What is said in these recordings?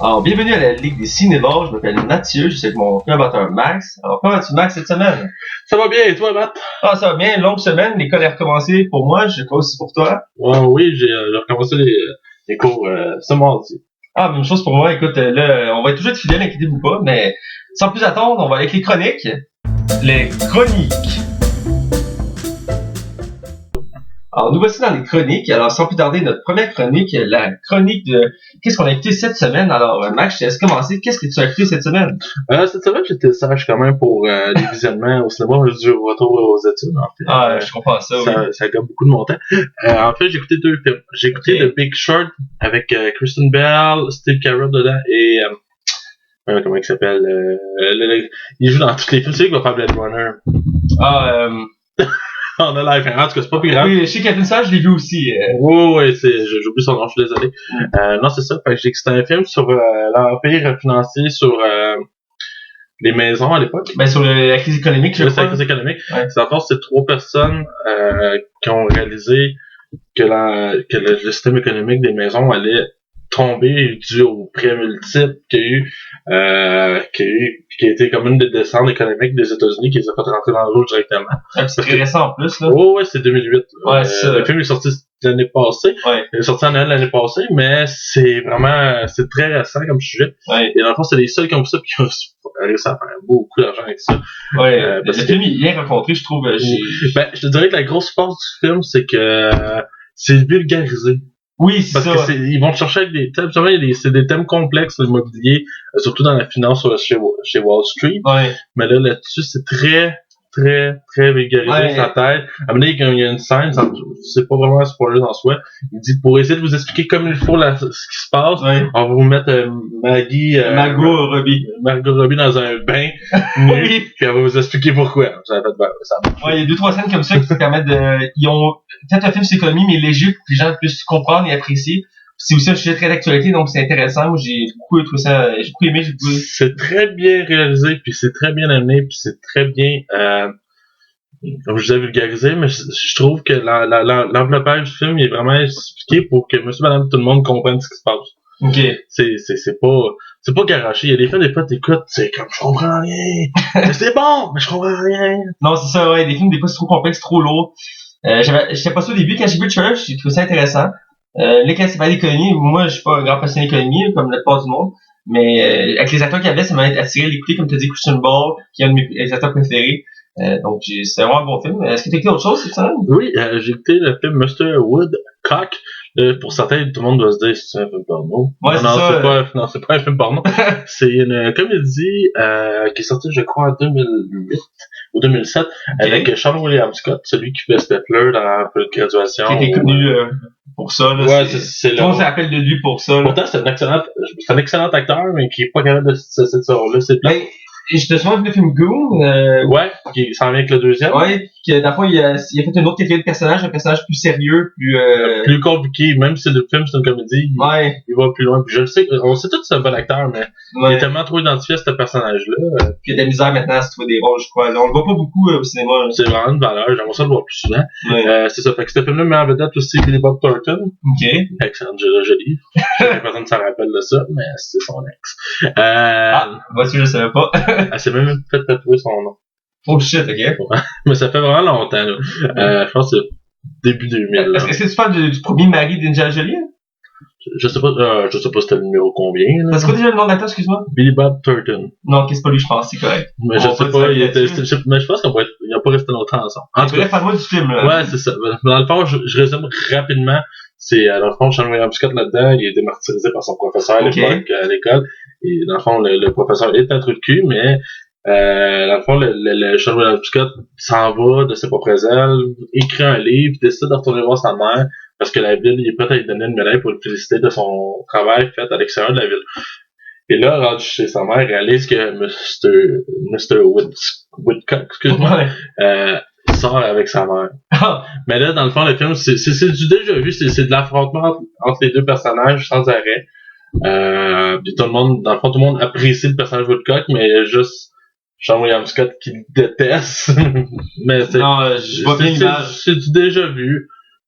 Alors, bienvenue à la Ligue des Cinévores. Je m'appelle Mathieu, je suis avec mon collaborateur Max. Alors, comment vas-tu, Max, cette semaine? Ça va bien, et toi, Matt? Ah, ça va bien, longue semaine, l'école est recommencée pour moi, je sais pas aussi pour toi. Oui, j'ai recommencé les cours ce mardi. Ah, même chose pour moi, écoute, là, on va être toujours fidèles, inquiétez-vous pas, mais sans plus attendre, on va avec les chroniques. Les chroniques. Alors, nous voici dans les chroniques. Alors, sans plus tarder, notre première chronique, la chronique de qu'est-ce qu'on a écouté cette semaine. Alors, Max, je te laisse commencer. Qu'est-ce que tu as écouté cette semaine? Cette semaine, j'étais sage quand même pour les visionnements au cinéma. Je suis du retour aux études, en fait. Je comprends ça, oui. Ça gagne beaucoup de mon temps. En fait, j'ai écouté 2 films. J'ai écouté The Big Short avec Kristen Bell, Steve Carell dedans et... comment il s'appelle? Il joue dans tous les films. C'est lui qui va faire Blade Runner. On a live. En tout cas, c'est pas plus grave. Oui, chez Captain Sage, je l'ai vu aussi. Oui, j'oublie son nom, je suis désolé. Non, c'est ça. Fait que c'était un film sur l'empire financier, sur les maisons à l'époque. Ben, sur la crise économique, je crois. La crise économique. Ouais. C'est en fait, c'est 3 personnes qui ont réalisé que le système économique des maisons allait tomber dû aux prêts multiples qui a été comme une des descentes économiques des États-Unis qui les a fait rentrer dans l'eau directement. C'est très récent en plus, là. Oh, ouais, c'est 2008. Ouais, le film est sorti l'année passée. Ouais. Il est sorti en Noël l'année passée, mais c'est très récent comme sujet. Ouais. Et dans le fond, c'est les seuls comme ça qui ont réussi à faire beaucoup d'argent avec ça. Ouais. Le film est bien rencontré, je trouve. Je te dirais que la grosse force du film, c'est que c'est vulgarisé. Oui, c'est ça. Parce que ils vont chercher avec des thèmes, c'est des thèmes complexes, l'immobilier, surtout dans la finance chez Wall Street. Ouais. Mais là-dessus, c'est très vulgarisé, Ouais. sa tête. À un moment donné, quand il y a une scène, c'est pas vraiment un spoiler en soi. Il dit, pour essayer de vous expliquer comme il faut ce qui se passe, Ouais. on va vous mettre Margot Robbie dans un bain, oui. puis elle va vous expliquer pourquoi. Ça ouais, il y a 2-3 scènes comme ça qui permettent ils ont fait un film sur l'économie, mais léger pour que les gens puissent comprendre et apprécier. C'est aussi un sujet très d'actualité, donc c'est intéressant. Moi, j'ai beaucoup trouvé ça, j'ai beaucoup aimé. C'est très bien réalisé, puis c'est très bien amené, puis c'est très bien, comme je disais, vulgarisé, mais je trouve que l'enveloppage du film il est vraiment expliqué pour que monsieur, madame, tout le monde comprenne ce qui se passe. Ok. C'est pas garoché. Il y a des films, des fois, t'écoutes, c'est comme, je comprends rien. C'est bon, mais je comprends rien. Non, c'est ça, ouais. Des films, des fois, c'est trop complexe, trop lourd. J'étais pas ça au début. Quand j'ai vu Church, j'ai trouvé ça intéressant. Là, quand c'est pas d'économie, moi, je suis pas un grand passionné d'économie, comme la plupart du monde. Mais avec les acteurs qu'il y avait, ça m'a attiré d'écouter, comme tu as dit, Christian Bale, qui est un de mes acteurs préférés. Donc, c'est vraiment un bon film. Est-ce que tu as écouté autre chose cette semaine? Oui, j'ai écouté le film Mr. Woodcock. Pour certains, tout le monde doit se dire c'est un film porno. Ouais, C'est pas un film porno. C'est une comédie qui est sortie, je crois, en 2008 ou 2007, avec Sean William Scott, celui qui fait Stettler dans la graduation. Qui était connu pour ça. Là, ouais, c'est tout le monde s'appelle de lui pour ça. Là. Pourtant, c'est un excellent acteur, mais qui est pas capable de cette rôle-là. C'est plat. Et je te souviens du film Goon. Ouais, qui s'en vient avec le deuxième. Ouais, que dans le fond, il a fait une autre catégorie de personnage, un personnage plus sérieux, plus compliqué. Même si le film c'est une comédie, il va plus loin. Puis je le sais, on sait tous que c'est un bon acteur, mais il est tellement trop identifié à ce personnage-là. Puis il y a de la misère maintenant à se trouver des rôles, je crois. Là, on le voit pas beaucoup au cinéma. Là. C'est vraiment une valeur, j'aimerais ça le voir plus souvent. Ouais. C'est ça, fait que ce film-là met en vedette aussi Billy Bob Thornton. Ok. Ex-Angela Jolie. Personne ne s'en rappelle de ça, mais c'est son ex. Moi aussi, je savais pas. Elle s'est même fait tatouer son nom. Oh shit, ok. Mais ça fait vraiment longtemps, là. Je pense que c'est début 2000. Est-ce que tu parles du premier mari d'Angela Jolie? Je sais pas c'était le numéro combien, là. C'est quoi déjà le nom d'acteur, excuse-moi? Billy Bob Thornton. Non, c'est pas lui, je pense, c'est correct. Mais je sais pas, mais je pense qu'ils n'ont pas resté longtemps ensemble. En tout cas, parle-moi du film, là. Ouais, c'est ça. Dans le fond, je résume rapidement. C'est, dans le fond, Sean William Scott là-dedans, il a été martyrisé par son professeur à l'époque, à l'école. Et dans le fond, le professeur est un trou de cul, mais dans le fond, le Sean William Scott s'en va de ses propres ailes, écrit un livre, décide de retourner voir sa mère, parce que la ville, il est prêt à lui donner une médaille pour le féliciter de son travail fait à l'extérieur de la ville. Et là, rendu chez sa mère, il réalise que Mr. Woodcock, excuse-moi, sort avec sa mère. Mais là, dans le fond, le film, c'est du déjà vu, c'est de l'affrontement entre les deux personnages sans arrêt. Puis tout le monde, dans le fond, tout le monde apprécie le personnage Woodcock, mais il y a juste Sean William Scott qui le déteste. Mais c'est du déjà vu.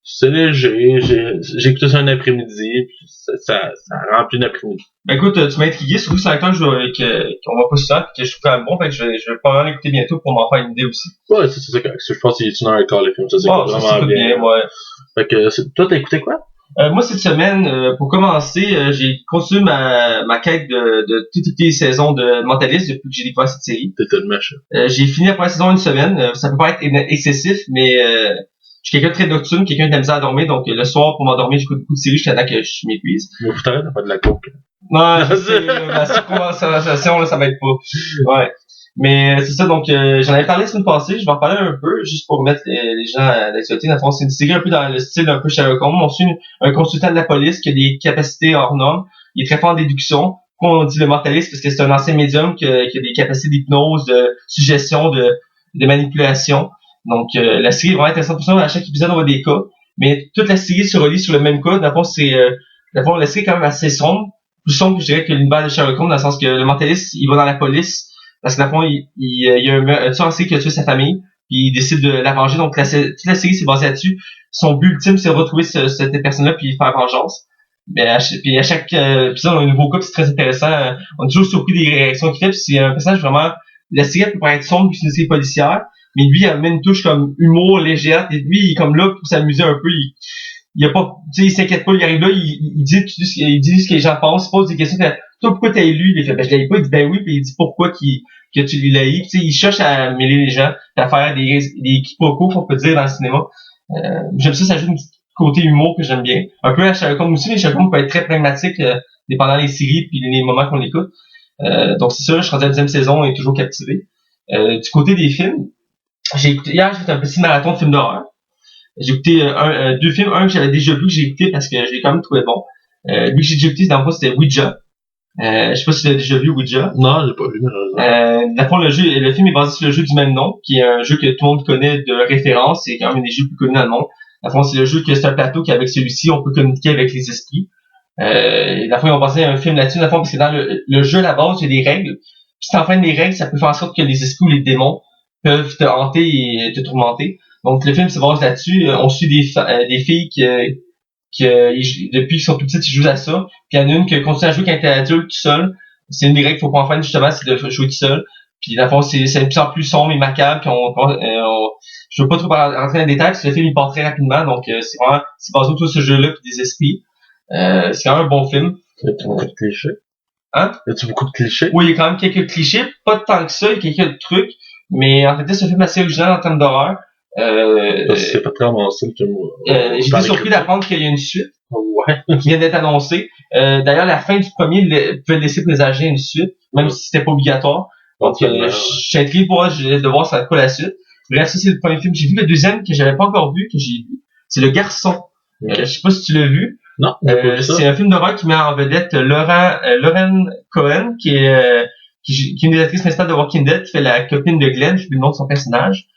C'est léger, j'ai écouté ça un après-midi, puis ça remplit l'après-midi. Ben écoute, tu m'as intrigué, surtout c'est un acteur qu'on voit pas souvent, pis que je trouve quand même bon, fait que je vais pas mal l'écouter bientôt pour m'en faire une idée aussi. Ouais, c'est correct. Je pense qu'il est une heure et quart, le film, ça c'est vraiment bien. Ouais. Fait que, toi, t'as écouté quoi? Moi, cette semaine, pour commencer, j'ai continué ma quête de toutes les saisons de Mentalist depuis que j'ai découvert cette série. T'étais le machin. J'ai fini la première saison une semaine. Ça peut pas être excessif, mais je suis quelqu'un de très nocturne, quelqu'un qui aime ça à dormir, donc le soir, pour m'endormir, j'écoute beaucoup de séries jusqu'à temps que je m'épuise. Mais vous t'arrêtez, t'as pas de la coke. Non, c'est ma surconsommation, là, ça m'aide pas. Ouais. Mais c'est ça, donc j'en avais parlé la semaine passée, je vais en parler un peu, juste pour mettre les gens à l'actualité. Dans le fond, c'est une série un peu dans le style un peu Sherlock Holmes. On suit un consultant de la police qui a des capacités hors normes. Il est très fort en déduction. Pourquoi on dit le mentaliste? Parce que c'est un ancien médium qui a des capacités d'hypnose, de suggestion, de manipulation. Donc la série est vraiment intéressante pour ça. À chaque épisode, on voit des cas. Mais toute la série se relie sur le même cas. Dans le fond, la série est quand même assez sombre. Plus sombre, je dirais, que l'univers de Sherlock Holmes, dans le sens que le mentaliste, il va dans la police. Parce que, dans le fond, il y a un tueur en série qui a tué sa famille, puis il décide de la venger. Donc, toute la série, c'est basé là-dessus. Son but ultime, c'est de retrouver cette personne-là, puis faire vengeance. Mais puis à chaque épisode, on a un nouveau cas, puis c'est très intéressant. On est toujours surpris des réactions qu'il fait, puis c'est un personnage vraiment... La série, elle peut paraître sombre, puis c'est une série policière, mais lui, il amène une touche comme humour, légère, et lui, il est comme là pour s'amuser un peu. Il a pas, tu sais, il s'inquiète pas, il arrive là, il dit ce que les gens pensent, il pose des questions, fait, toi, pourquoi t'as élu? Il fait, ben, je l'ai pas, il dit, ben oui, puis il dit pourquoi que tu l'as eu, tu sais, il cherche à mêler les gens, à faire des quiproquos, qu'on peut dire, dans le cinéma. J'aime ça ajoute un petit côté humour que j'aime bien. Un peu à Sherlock Holmes aussi, mais Sherlock Holmes peut être très pragmatique, dépendant des séries puis les moments qu'on écoute. Donc c'est ça, je suis rendu à la deuxième saison et toujours captivé. Du côté des films, hier, j'ai fait un petit marathon de films d'horreur. J'ai écouté deux films, un que j'avais déjà vu, que j'ai écouté parce que je l'ai quand même trouvé bon. Lui que j'ai déjà écouté, dans le fond, c'était Ouija. Je sais pas si tu l'as déjà vu, Ouija. Non, je l'ai pas vu, malheureusement. Dans le fond, le film est basé sur le jeu du même nom, qui est un jeu que tout le monde connaît de référence, c'est quand même un des jeux plus connus dans le monde. Dans le fond, c'est le jeu que c'est un plateau qu'avec celui-ci, on peut communiquer avec les esprits. Dans le fond, ils ont basé un film là-dessus, dans le fond, parce que dans le jeu, à la base, il y a des règles. Puis si t'enfreins des règles, ça peut faire en sorte que les esprits ou les démons peuvent te hanter et te tourmenter. Donc le film se base là-dessus. On suit des filles qui depuis qu'ils sont tout petites, ils jouent à ça. Puis il y en a une qui continue à jouer quand elle est adulte tout seul. C'est une des règles qu'il faut pas en faire justement, c'est de jouer tout seul. Puis dans le fond, c'est de plus en plus sombre et macabre. Puis je veux pas trop rentrer dans les détails parce que le film il part très rapidement. Donc c'est basé autour de ce jeu-là puis des esprits. C'est quand même un bon film. As-tu beaucoup de clichés? Hein? As-tu beaucoup de clichés? Oui, il y a quand même quelques clichés, pas tant que ça, il y a quelques trucs. Mais en fait, c'est un film assez original en termes d'horreur. C'est pas très avancé le film. J'ai été surpris d'apprendre qu'il y a une suite. Ouais. Qui vient d'être annoncée. D'ailleurs, la fin du premier pouvait laisser présager une suite, même si c'était pas obligatoire. Donc, je suis intrigué de voir ça quoi la suite. Bref, ça c'est le premier film que j'ai vu. Le deuxième que j'avais pas encore vu, que j'ai vu, c'est Le Garçon. Je sais pas si tu l'as vu. Non. C'est un film d'horreur qui met en vedette Lauren Cohen, qui est une des actrices principales de Walking Dead, qui fait la copine de Glenn, je sais plus le nom de son personnage.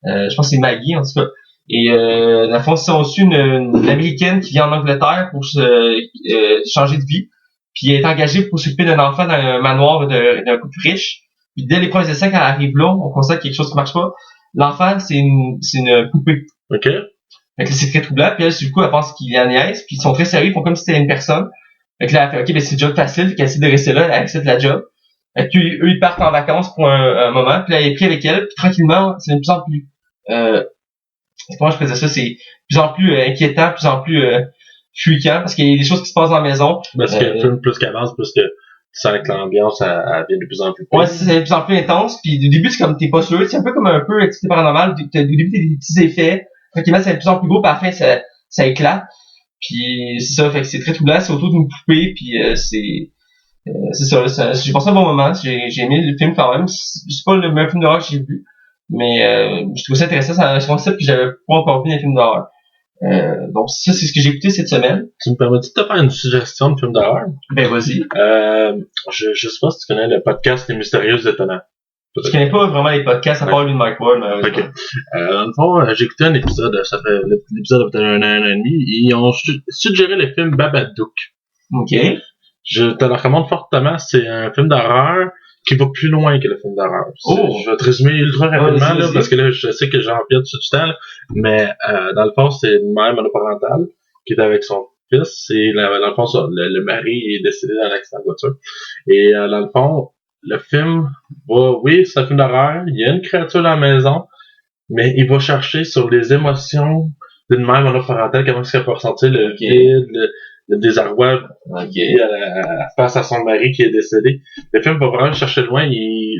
Je pense que c'est Maggie, en tout cas. Et dans le fond, c'est aussi une Américaine qui vient en Angleterre pour changer de vie. Puis elle est engagée pour s'occuper d'un enfant dans un manoir d'un couple riche. Puis dès les premiers essais, quand elle arrive là, on constate quelque chose qui marche pas. L'enfant, c'est une poupée. OK. Fait que c'est très troublant. Puis elle, du coup, elle pense qu'il y en niaise. Puis ils sont très sérieux, ils font comme si c'était une personne. Fait que là, elle fait, OK, ben c'est une job facile. Fait qu'elle essaie de rester là, elle accepte la job. Fait que eux, ils partent en vacances pour un moment. Puis là, elle est pris avec elle. Puis tranquillement, c'est de plus en plus... comment je faisais ça? C'est de plus en plus inquiétant, de plus en plus fuyant, parce qu'il y a des choses qui se passent dans la maison. Parce que le film, plus qu'avance, plus que tu sens que l'ambiance, elle devient de plus en plus... Ouais, c'est de plus en plus intense. Puis au début, c'est comme t'es pas sûr. C'est un peu comme un peu activité paranormale. Au début, t'as des petits effets. Tranquillement, c'est de plus en plus beau. Puis à la fin, ça éclate. Puis c'est ça, fait que c'est très troublant. C'est autour d'une poupée. Puis c'est ça. J'ai passé un bon moment. J'ai aimé le film quand même. C'est pas le meilleur film d'horreur que j'ai vu. Mais je trouve ça intéressant. C'est un concept que j'avais pas encore vu dans les films d'horreur. Donc ça, c'est ce que j'ai écouté cette semaine. Tu me permets de te faire une suggestion de film d'horreur? Ben vas-y. Je sais pas si tu connais le podcast Les Mystérieux Étonnants. Je connais pas vraiment les podcasts à part lui de Mike Ward, mais OK. Dans le fond, j'ai écouté un épisode, l'épisode a peut-être un an et demi, et ils ont suggéré le film Babadook. OK. Je te le recommande fortement. C'est un film d'horreur qui va plus loin que le film d'horreur. Oh. Je vais te résumer ultra rapidement, là, parce que là, je sais que j'empiète tout du temps, là, mais dans le fond, c'est une mère monoparentale qui est avec son fils, et dans le fond, le mari est décédé dans un accident de voiture. Et dans le fond, le film va, oui, c'est un film d'horreur, il y a une créature dans la maison, mais il va chercher sur les émotions d'une mère monoparentale, comment est-ce qu'elle peut ressentir le vide, le désarroi face à son mari qui est décédé. Le film va vraiment chercher loin.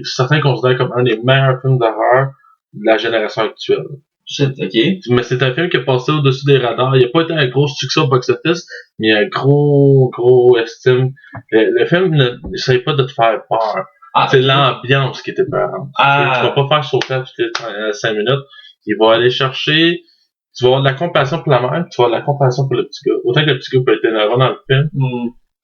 Certains considèrent comme un des meilleurs films d'horreur de la génération actuelle. Shit, ok. Mais c'est un film qui est passé au-dessus des radars. Il n'a pas été un gros succès au box-office, mais il y a un gros estime. Le film n'essaie pas de te faire peur. C'est l'ambiance qui était peur. Tu vas pas faire sauter toutes les 5 minutes. Il va aller chercher. Tu vas avoir de la compassion pour la mère, tu vas avoir de la compassion pour le petit gars. Autant que le petit gars peut être énervant dans le film,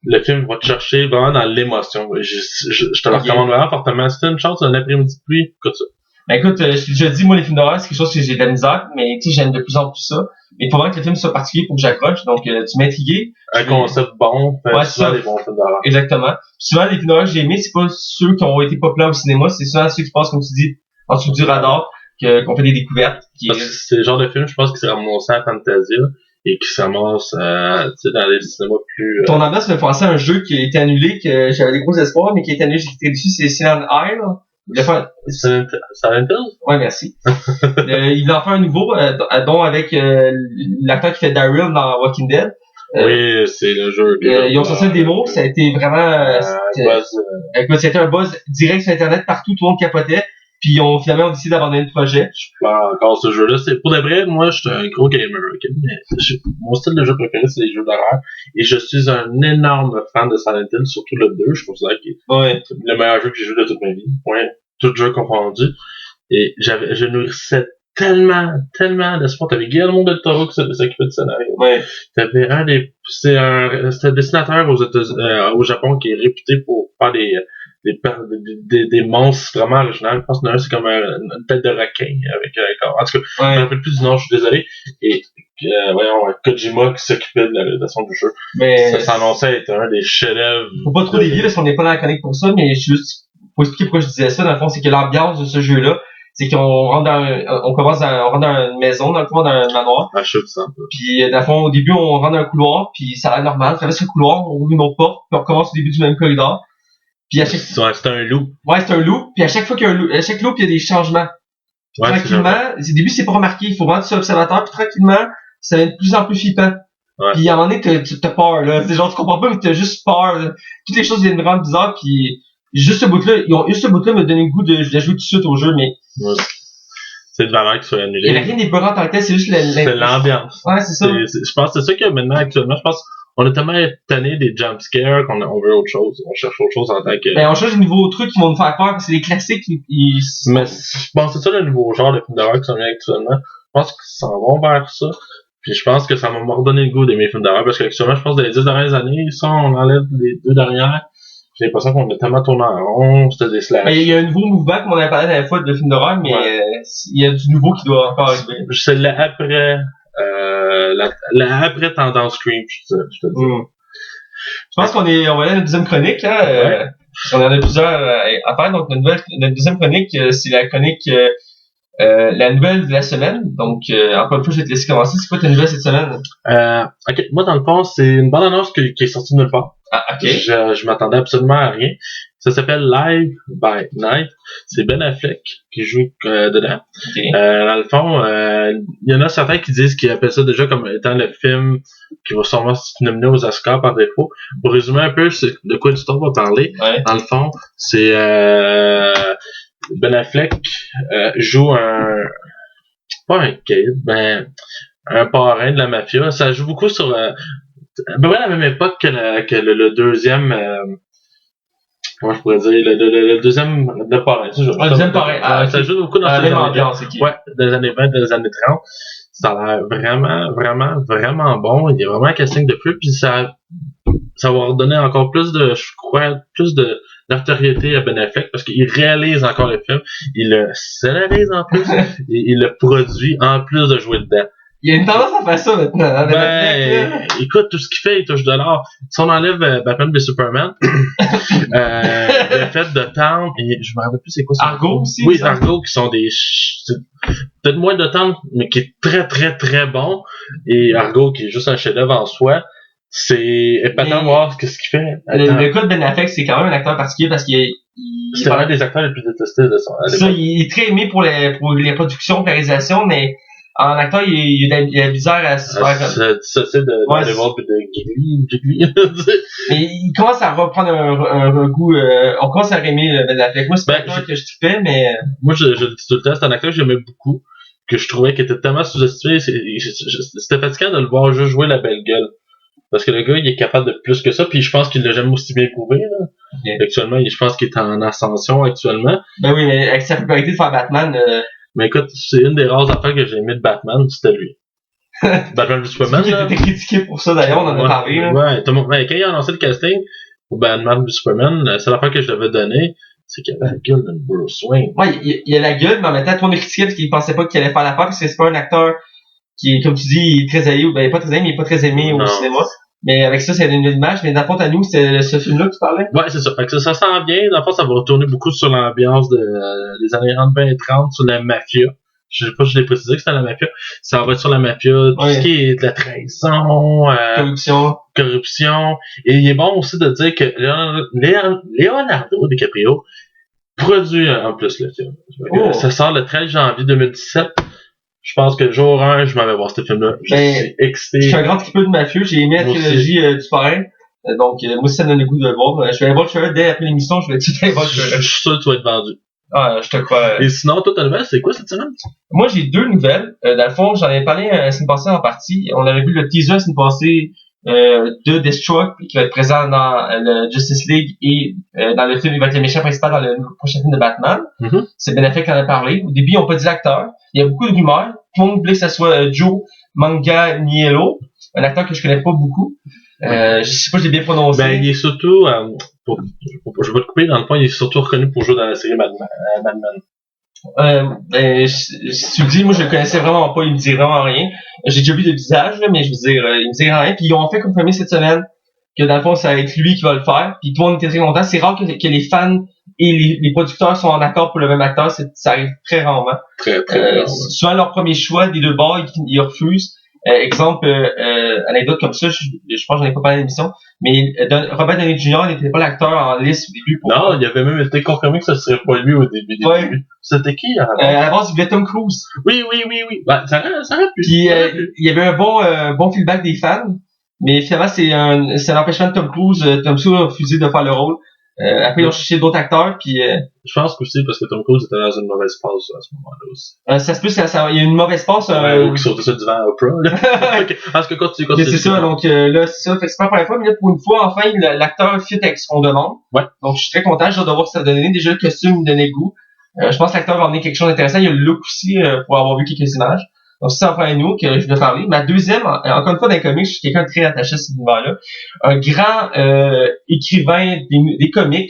le film va te chercher vraiment dans l'émotion. Je te le recommande vraiment fortement. Si t'as une chance d'un après-midi de pluie, écoute ça. Ben écoute, je t'ai déjà dit, moi les films d'horreur, c'est quelque chose que j'ai de la misère, mais tu sais, j'aime de plus en plus ça. Mais il faut vraiment que le film soit particulier pour que j'accroche, donc tu m'as intrigué. Un concept bon, souvent des bons films d'horreur. Exactement. Souvent les films d'horreur que j'ai aimés, c'est pas ceux qui ont été populaires au cinéma, c'est souvent ceux qui passent, comme tu dis, en dessous du radar. Qu'on fait des découvertes. C'est le genre de film, je pense, qui s'est ramassé à Fantasia et qui s'amasse dans les cinémas plus... Ton ambiance me fait penser à un jeu qui a été annulé, que j'avais des gros espoirs, mais qui a été annulé, j'étais déçu, c'est Silent Hill. Silent Hill? Ouais, merci. Il en fait un nouveau, dont avec l'acteur qui fait Daryl dans Walking Dead. Oui, c'est le jeu. Ils ont sorti un démo, ça a été vraiment... c'était un buzz direct sur Internet, partout, tout le monde capotait. Puis ils ont finalement décidé d'abandonner le projet. Je pleure encore ce jeu-là. C'est pour de vrai, moi, je suis un gros gamer. Okay? Mais mon style de jeu préféré, c'est les jeux d'horreur. Et je suis un énorme fan de Silent Hill, surtout le 2. Je considère qu'il est le meilleur jeu que j'ai joué de toute ma vie. Point. Tout jeu confondu. Et je nourrissais tellement d'espoir. T'avais Guillermo del Toro qui s'occupait du scénario. Ouais. T'avais c'est un dessinateur au Japon qui est réputé pour faire des monstres vraiment originaux. Je pense que c'est comme une tête de requin avec un corps. En tout cas, je me rappelle plus du nom, je suis désolé. Et Kojima qui s'occupait de la réalisation du jeu. Mais ça s'annonçait être un des chefs-d'œuvre. Faut pas trop dévier parce qu'on n'est pas dans la chronique pour ça, mais faut expliquer pourquoi je disais ça. Dans le fond, c'est que l'ambiance de ce jeu-là, c'est qu'on rentre on rentre dans une maison, dans le fond, dans un manoir. Ah, je sais ça. Puis, dans le fond, au début, on rentre dans un couloir, puis ça a l'air normal. On traverse le couloir, on ouvre une autre porte, puis on recommence au début du même corridor. Puis c'est un loop. Ouais, c'est un loop. Puis à chaque fois qu'il y a un loop, à chaque loop, il y a des changements. Ouais, tranquillement, au début, c'est pas remarqué. Il faut vraiment que tu sois observateur, puis tranquillement, ça devient de plus en plus flippant. Ouais. Puis à un moment donné, t'as peur, là. C'est genre, tu comprends pas, mais t'as juste peur, là. Toutes les choses viennent vraiment bizarres, puis juste ce bout-là me donné le goût de jouer tout de suite au jeu, mais... Ouais. C'est de valeur qu'il soit annulé. Il y a rien d'épeurant en tant que tel, c'est juste c'est l'ambiance. Ouais, c'est ça. Je pense que c'est ça qu'il y a maintenant actuellement. Je pense on est tellement tanné des jump scares qu'on veut autre chose. On cherche autre chose en tant que... Ben, on cherche des nouveaux trucs qui vont nous faire peur, parce que c'est des classiques Mais je pense que c'est ça le nouveau genre de film d'horreur qui sont bien actuellement. Je pense qu'ils s'en vont vers ça. Puis je pense que ça m'a redonné le goût d'aimer films d'horreur, parce qu'actuellement, je pense que dans les 10 dernières années, on enlève les 2 dernières. J'ai l'impression qu'on a tellement tourné en rond, c'était des slash. Il y a un nouveau mouvement, comme on avait parlé la dernière fois, de films d'horreur, mais il y a du nouveau qui doit encore arriver. C'est l'après tendance Scream, je te dis. Je pense on va aller à la deuxième chronique, hein. On en a plusieurs à faire, donc notre deuxième chronique, c'est la chronique la nouvelle de la semaine. Donc, encore une fois, je vais te laisser commencer. C'est quoi ta nouvelle cette semaine? Ok, moi dans le fond, c'est une bonne annonce qui est sortie de nulle part. Ah, ok. Je m'attendais absolument à rien. Ça s'appelle Live by Night. C'est Ben Affleck qui joue dedans. Okay. Dans le fond, il y en a certains qui disent qu'ils appellent ça déjà comme étant le film qui va sûrement se nominer aux Oscars par défaut. Pour résumer un peu de quoi l'histoire va parler, dans le fond, c'est Ben Affleck joue pas un kid, un parrain de la mafia. Ça joue beaucoup sur à peu près à la même époque que le deuxième comment je pourrais dire le deuxième de parrain. Le deuxième parrain. Ça joue beaucoup dans cette ambiance. Ouais, des années 20, des années 30. Ça a l'air vraiment, vraiment, vraiment bon. Il y a vraiment un casting de feu, puis ça va redonner encore plus de notoriété à Ben Affleck, parce qu'il réalise encore le film, il le scénarise en plus, et il le produit en plus de jouer dedans. Il y a une tendance à faire ça maintenant. Hein, Ben, écoute, tout ce qu'il fait, il touche de l'or. Si on enlève Batman v Superman, le fait de Town, et je me rappelle plus c'est quoi ça. Argo aussi. Oui, Argo, qui sont des... peut-être moins de Town, mais qui est très, très, très bon. Et Argo, qui est juste un chef-d'œuvre en soi. C'est épatant de voir ce qu'il fait. Le cas de Ben Affleck, c'est quand même un acteur particulier parce qu'il c'est un des acteurs les plus détestés de son. Ça, il est très aimé pour les productions, la réalisation, mais en acteur, il a la misère à se faire. C'est de les voir de Gigli. Mais il commence à reprendre un goût. On commence à aimer Ben Affleck. Moi, c'est un acteur que je trippais, mais. Moi, je le dis tout le temps, c'est un acteur que j'aimais beaucoup, que je trouvais qu'il était tellement sous-estimé. C'était fatigant de le voir juste jouer la belle gueule. Parce que le gars, il est capable de plus que ça, puis je pense qu'il l'a jamais aussi bien prouvé, là. Okay. Actuellement, je pense qu'il est en ascension actuellement. Ben oui, mais avec sa popularité de faire Batman, mais écoute, c'est une des rares affaires que j'ai aimé de Batman, c'était lui. Batman v Superman, là. Il était critiqué pour ça, d'ailleurs, on en a parlé, là. Ouais, quand il a annoncé le casting pour Batman v Superman, la seule affaire que je l'avais donnée, c'est qu'il avait la gueule de Bruce Wayne. Ouais, il a la gueule, mais en même temps, tout le monde est critiqué parce qu'il pensait pas qu'il allait faire l'affaire, parce que c'est pas un acteur qui est, comme tu dis, il est très aimé, ben, pas très aimé, mais il est pas très aimé au cinéma. Mais avec ça, c'est une image. Mais dans le fond, à nous, c'est ce film-là que tu parlais? Ouais, c'est ça. Fait que ça sent bien. Dans le fond, ça va retourner beaucoup sur l'ambiance des années 20 et 30, sur la mafia. Je sais pas si je l'ai précisé que c'était la mafia. Ça va être sur la mafia, tout ce qui est de la trahison, corruption. Et il est bon aussi de dire que Leonardo DiCaprio produit en plus le film. Ça sort le 13 janvier 2017. Je pense que le jour 1, je m'en vais voir ce film-là. Je suis excité. Je suis un grand trippeux de mafieux. J'ai aimé la trilogie du parrain. Donc, moi aussi, ça me donne le goût de le voir. Je vais aller voir le trailer dès après l'émission. Je vais tout aller voir le trailer. Je suis sûr que tu vas être vendu. Ah, je te crois. Et sinon, toi, ta nouvelle, c'est quoi cette semaine? Moi, j'ai 2 nouvelles. Dans le fond, j'en avais parlé la semaine passée en partie. On avait vu le teaser la semaine passée de Deathstroke qui va être présent dans le Justice League et dans le film, il va être le méchant principal dans le prochain film de Batman. Mm-hmm. C'est Ben Affleck qui en a parlé. Au début, ils n'ont pas dit l'acteur. Il y a beaucoup de rumeurs. Tout le monde voulait que ça soit Joe Manganiello, un acteur que je connais pas beaucoup. Je sais pas si j'ai bien prononcé. Ben, il est surtout, je vais te couper dans le point, il est surtout reconnu pour jouer dans la série Batman. Si tu le dis, moi je le connaissais vraiment pas, il me dit vraiment rien. J'ai déjà vu le visage, là, mais je veux dire, il me dit rien. Puis ils ont fait confirmer cette semaine que dans le fond, ça va être lui qui va le faire. Puis tout le monde était très content. C'est rare que les fans et les producteurs sont en accord pour le même acteur. Ça arrive très rarement. Très rarement. Souvent leur premier choix des deux bords, ils refusent. Exemple, anecdote comme ça, je pense que j'en ai pas parlé à l'émission, mais Robert Downey Jr. n'était pas l'acteur en liste au début. Non, il avait même été confirmé que ce serait pas lui au début. Ouais. C'était qui à la base, il voulait Tom Cruise. Oui. Ben, ça aurait pu. Puis il y avait un bon feedback des fans, mais finalement c'est un empêchement de Tom Cruise. Tom Cruise a refusé de faire le rôle. Après, ils ont cherché d'autres acteurs, puis je pense qu'aussi parce que Tom Cruise était dans une mauvaise passe à ce moment-là aussi. Ça se peut il y a une mauvaise passe. Ou qui sautait sur le divan à Oprah. Parce que quand tu c'est ça, donc là, c'est ça. Fait que c'est pas la première fois, mais là, pour une fois, enfin, l'acteur fit avec ce qu'on demande. Ouais. Donc, je suis très content, j'ai hâte de voir ce que ça donne. Déjà, le costume me donnait le goût. Je pense que l'acteur va emmener quelque chose d'intéressant. Il y a le look aussi, pour avoir vu quelques images. Donc, c'est enfin nous que je vais parler. Ma deuxième, encore une fois, dans les comics, je suis quelqu'un de très attaché à cet univers-là. Un grand écrivain des comics.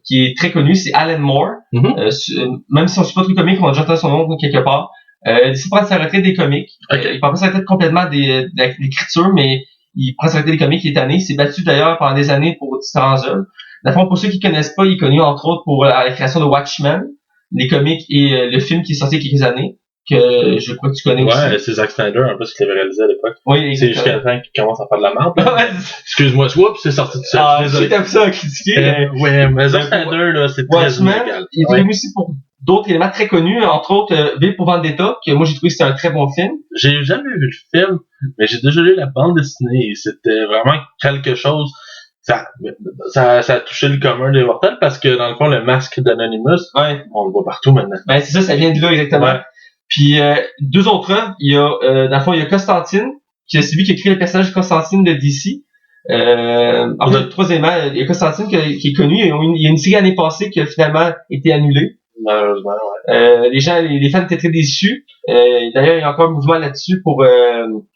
Qui est très connu, c'est Alan Moore. Mm-hmm. Même si on ne suit pas tous les comics, on a déjà entendu son nom quelque part. Il décide de prendre sa retraite des comics. Okay. Il prend pas sa retraite complètement de l'écriture, mais il prend sa retraite des comics, il est tanné. Il s'est battu d'ailleurs pendant des années pour différentes œuvres. Dans le fond, pour ceux qui connaissent pas, il est connu entre autres pour la création de Watchmen, les comics et le film qui est sorti il y a quelques années, que je crois que tu connais aussi. Ouais, c'est Zack Snyder, en plus, qui l'avait réalisé à l'époque. Oui, c'est jusqu'à la fin qu'il commence à faire de la merde. Excuse-moi, puis c'est sorti de ça. Ah, j'ai tapé ça à critiquer. Ouais, mais Zack Snyder, là, c'est très inégal. Il est connu aussi pour d'autres éléments très connus, entre autres, V pour Vendetta, que moi j'ai trouvé que c'était un très bon film. J'ai jamais vu le film, mais j'ai déjà lu la bande dessinée, et c'était vraiment quelque chose. Ça a touché le commun des mortels, parce que, dans le fond, le masque d'Anonymous, on le voit partout maintenant. Ben, c'est ça vient de là, exactement. Ouais. Puis, 2 autres œuvres, il y a, dans le fond, il y a Constantine, c'est lui qui a créé le personnage de Constantine de DC. En fait, troisièmement, il y a Constantine qui est connu. Il y a une série l'année passée qui a finalement été annulée. Malheureusement, ouais. Les fans étaient très déçus. D'ailleurs, il y a encore un mouvement là-dessus pour...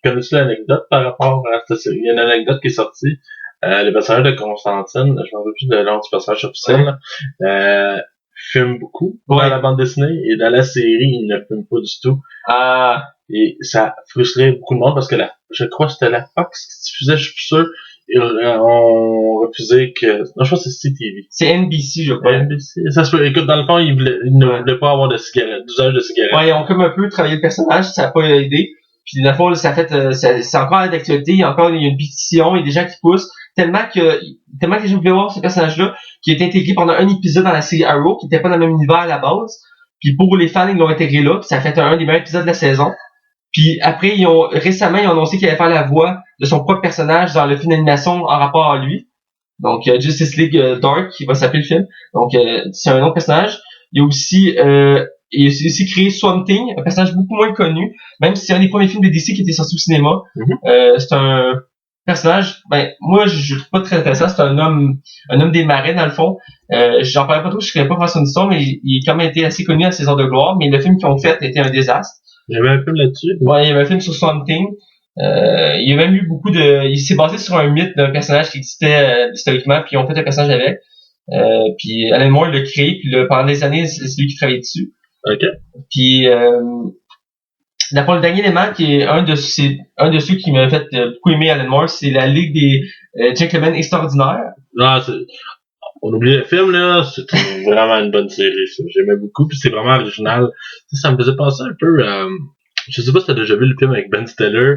Connais-tu l'anecdote par rapport à cette série? Il y a une anecdote qui est sortie. Le personnage de Constantine, je m'en rappelle plus de nom du personnage officiel, filme beaucoup dans la bande dessinée, et dans la série, il ne filme pas du tout. Et ça frustrait beaucoup de monde parce que je crois que c'était la Fox qui diffusait, je suis plus sûr. On refusait que... Non, je pense que c'est CTV. C'est NBC, je crois. NBC. Ça se fait. Écoute, dans le fond, ils ne voulaient pas avoir d'usage de cigarettes. Ouais, ils ont comme un peu travaillé le personnage, ça a pas aidé. Puis, dans le fond, ça fait, c'est encore à l'actualité, il y a une pétition, il y a des gens qui poussent. Tellement que les gens voulaient voir ce personnage-là, qui a été intégré pendant un épisode dans la série Arrow, qui était pas dans le même univers à la base. Puis pour les fans, ils l'ont intégré là, puis ça a fait un des meilleurs épisodes de la saison. Puis après, récemment, ils ont annoncé qu'il allait faire la voix de son propre personnage dans le film d'animation en rapport à lui. Donc, Justice League Dark, qui va s'appeler le film. Donc, c'est un autre personnage. Il y a aussi créé Swamp Thing, un personnage beaucoup moins connu, même si c'est un des premiers films de DC qui était sorti au cinéma. C'est un personnage, moi, je trouve pas très intéressant. C'est un homme des marais, dans le fond. J'en parlais pas trop, je ne connais pas François Nisson, mais il a quand même été assez connu à ses heures de gloire, mais le film qu'ils ont fait était un désastre. Il y avait un film là-dessus. Ouais, il y avait un film sur Swamp Thing. Il y a même eu il s'est basé sur un mythe d'un personnage qui existait historiquement, puis ils ont fait un personnage avec. Puis Alan Moore l'a créé, puis pendant des années, c'est lui qui travaillait dessus. OK. Puis d'après le dernier élément, qui est un de ceux qui m'a fait beaucoup aimer Alan Moore, c'est la Ligue des Gentlemen Extraordinaires. Non, on oublie le film, là, c'était vraiment une bonne série, ça. J'aimais beaucoup, puis c'est vraiment original. Ça me faisait penser un peu je sais pas si t'as déjà vu le film avec Ben Stiller.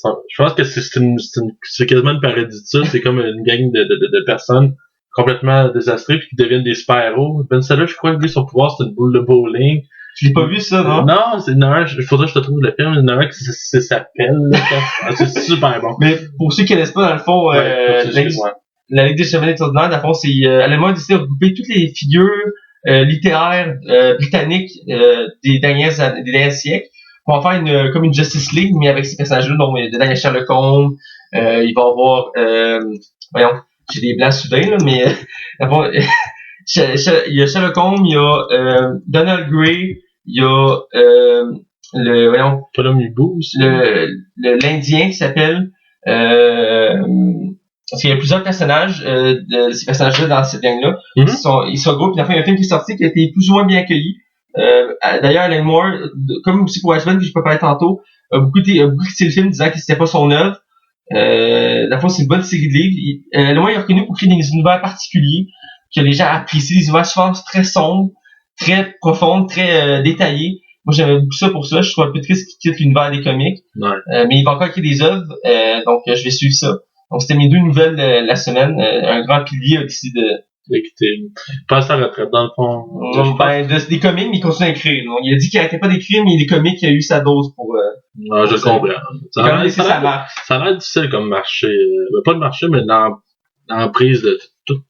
Je pense que c'est quasiment une parodie de ça. C'est comme une gang de personnes complètement désastrées puis qui deviennent des super-héros. Ben Stiller, je crois que lui, son pouvoir, c'est une boule de bowling. Je l'ai pas vu, ça, non? Non, il faudrait que je te trouve le film. Il y en a un qui s'appelle, c'est super bon. Mais pour ceux qui connaissent pas, dans le fond, la Ligue des Gentlemen Extraordinaires, dans le fond, c'est Alan Moore a décidé de regrouper toutes les figures littéraires britanniques des derniers siècles pour en faire comme une Justice League, mais avec ces personnages-là. Donc, dedans, il y a Sherlock Holmes, il va y avoir voyons, j'ai des blancs soudains, là, mais il y a Sherlock Holmes, il y a Donald Gray, il y a l'Indien qui s'appelle parce qu'il y a plusieurs personnages de ces personnages-là dans cette gang-là. Ils se regroupent. Il y a un film qui est sorti qui a été plus ou moins bien accueilli. D'ailleurs, Alan Moore, comme aussi pour Watchmen, que je peux parler tantôt, a beaucoup critiqué le film disant que c'était pas son œuvre. La fois, c'est une bonne série de livres. Alan Moore est reconnu pour créer des univers particuliers que les gens apprécient, des univers souvent très sombres, très profonds, très détaillés. Moi, j'aimais beaucoup ça pour ça. Je trouve un peu triste qu'il quitte l'univers des comics. Mais il va encore créer des œuvres, donc je vais suivre ça. Donc, c'était mes deux nouvelles de la semaine. Un grand pilier a décidé de quitter. Passe à la retraite, dans le fond. Des comics, mais il continue à écrire. Donc, il a dit qu'il n'arrêtait pas d'écrire, mais les comics, il a eu sa dose pour... je comprends. Ça a l'air difficile comme marché. Pas de marché, mais dans prise de tout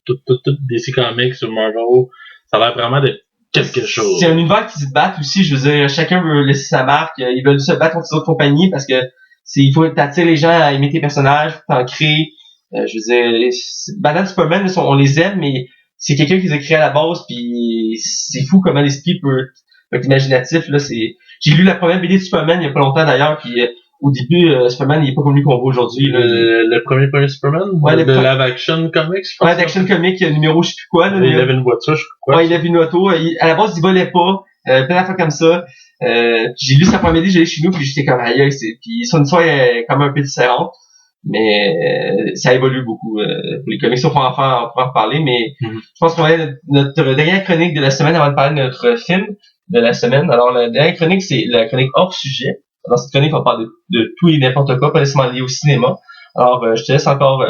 DC Comics sur Marvel. Ça a l'air vraiment de quelque chose. C'est un univers qui se bat aussi. Je veux dire, chacun veut laisser sa marque. Ils veulent se battre contre les autres compagnies parce que il faut t'attirer les gens à aimer tes personnages, t'en créer. Je veux dire, Batman, Superman, on les aime, mais c'est quelqu'un qui les a créés à la base, puis c'est fou comment l'esprit peut être imaginatif. Là, j'ai lu la première BD de Superman il y a pas longtemps d'ailleurs, puis au début, Superman il est pas comme lui qu'on voit aujourd'hui. Le premier Superman? Ouais, de Live Action Comics, je pense. Ouais, d'Action Comics, numéro je sais plus quoi. Là, il avait une voiture, je sais plus quoi. Ouais, il avait une auto. À la base, il volait pas. Plein d'affaires comme ça. J'ai lu sa première BD, j'allais chez nous, puis j'étais comme aïe, puis son histoire est quand même un peu différente. Mais ça évolue beaucoup. Pour les comics, on pourra en parler, mais je pense qu'on va aller notre dernière chronique de la semaine avant de parler de notre film de la semaine. Alors, la dernière chronique, c'est la chronique hors sujet. Dans cette chronique, on parle de tout et n'importe quoi, pas nécessairement lié au cinéma. Alors, je te laisse encore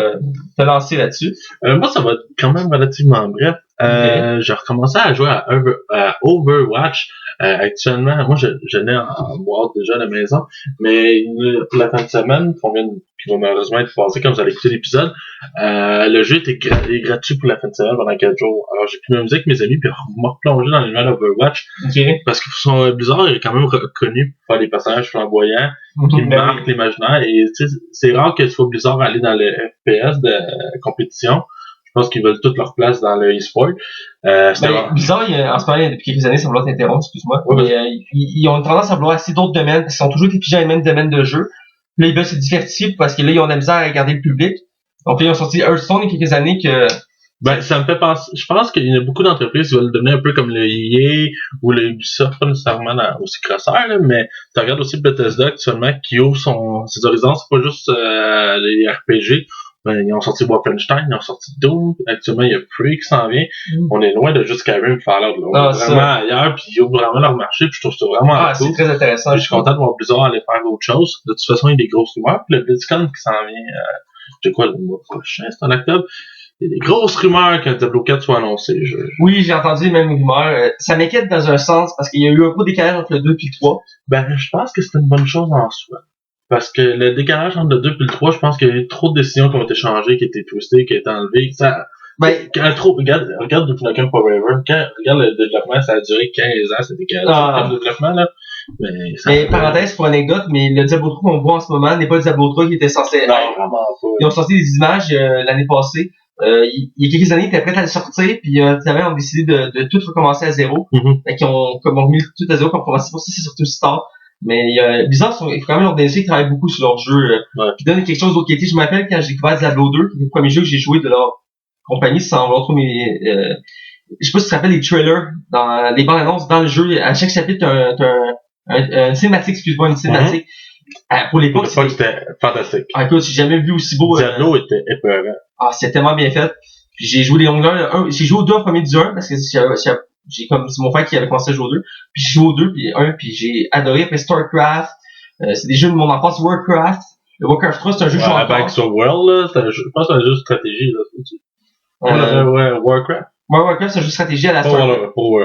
te lancer là-dessus. Moi, ça va être quand même relativement bref. J'ai recommencé à jouer à Overwatch. Actuellement, moi, je l'ai en boîte déjà à la maison, mais pour la fin de semaine, qui va malheureusement être passé quand vous allez écouter l'épisode, le jeu est gratuit pour la fin de semaine pendant 4 jours. Alors, j'ai pu m'amuser avec mes amis puis me replonger dans l'univers d'Overwatch. Parce que son Blizzard est quand même reconnu pour faire des personnages flamboyants qui marquent l'imaginaire. Et c'est rare que soit Blizzard aller dans le FPS de compétition. Je pense qu'ils veulent toute leur place dans le e-sport. Blizzard, en ce moment, depuis quelques années, ça vouloir t'interrompre, excuse-moi. Mais ils ont une tendance à vouloir assez d'autres domaines, parce qu'ils sont toujours figés dans les mêmes domaines de jeu. Là, ils veulent se diversifier parce que là, ils ont de la misère à garder le public. Donc là, ils ont sorti Hearthstone il y a quelques années que Ben, ça me fait penser, je pense qu'il y a beaucoup d'entreprises qui veulent devenir un peu comme le EA ou le Ubisoft, pas nécessairement aussi crosseur, là, mais tu regardes aussi Bethesda actuellement qui ouvre ses horizons, c'est pas juste les RPG. Ben, ils ont sorti Wolfenstein, ils ont sorti Doom, actuellement il y a Prey qui s'en vient. On est loin de juste Skyrim et Fallout, là. On est vraiment ailleurs, puis ils ouvrent vraiment leur marché, puis je trouve ça vraiment cool. C'est très intéressant. Puis je suis content de voir Blizzard aller faire autre chose. De toute façon, il y a des grosses rumeurs, puis le BlizzCon qui s'en vient, je sais quoi, le mois prochain, c'est en octobre. Il y a des grosses rumeurs que Diablo 4 soit annoncé. Oui, j'ai entendu les mêmes rumeurs. Ça m'inquiète dans un sens, parce qu'il y a eu un gros décalage entre le 2 et le 3. Ben, je pense que c'est une bonne chose en soi. Parce que le décalage entre le 2 et le 3, je pense qu'il y a eu trop de décisions qui ont été changées, qui ont été twistées, qui ont été enlevées. Ça, regarde Duke Nukem Forever. Regarde le développement, ça a duré 15 ans, ce décalage. Le développement, là. Mais parenthèse pour anecdote, mais le Diablo 3 qu'on voit en ce moment n'est pas le Diablo 3 qui était censé être. Non, vraiment pas. Ils ont sorti des images l'année passée. Il y a quelques années, ils étaient prêts à le sortir, puis finalement, ils ont décidé de tout recommencer à zéro. Fait qu'ils ont remis tout à zéro, comme commencé pour ça, c'est surtout aussi tard. Mais Blizzard, il faut quand même l'organiser, ils travaillent beaucoup sur leur jeu. Puis donnent quelque chose d'autre qualité. Je me rappelle quand j'ai découvert Diablo 2, qui était le premier jeu que j'ai joué de leur compagnie, sans vouloir trop je sais pas si tu te rappelles les trailers, dans les bandes annonces, dans le jeu, à chaque chapitre, t'as une cinématique, excuse-moi, une cinématique. Pour l'époque, c'était fantastique. Écoute, j'ai jamais vu aussi beau. Diablo était épeurant. C'était tellement bien fait. Puis j'ai joué les longueurs, j'ai joué au 2 en premier du 1, parce que j'ai comme, c'est mon frère qui avait commencé à jouer au 2. Puis j'ai joué au 2, puis 1, puis j'ai adoré. Après StarCraft, c'est des jeux de mon enfance. Warcraft. Le Warcraft 3, c'est un jeu que je joue encore. Back to World, là, je pense que c'est un jeu de stratégie, là. Warcraft. Warcraft, c'est un jeu de stratégie à la fin.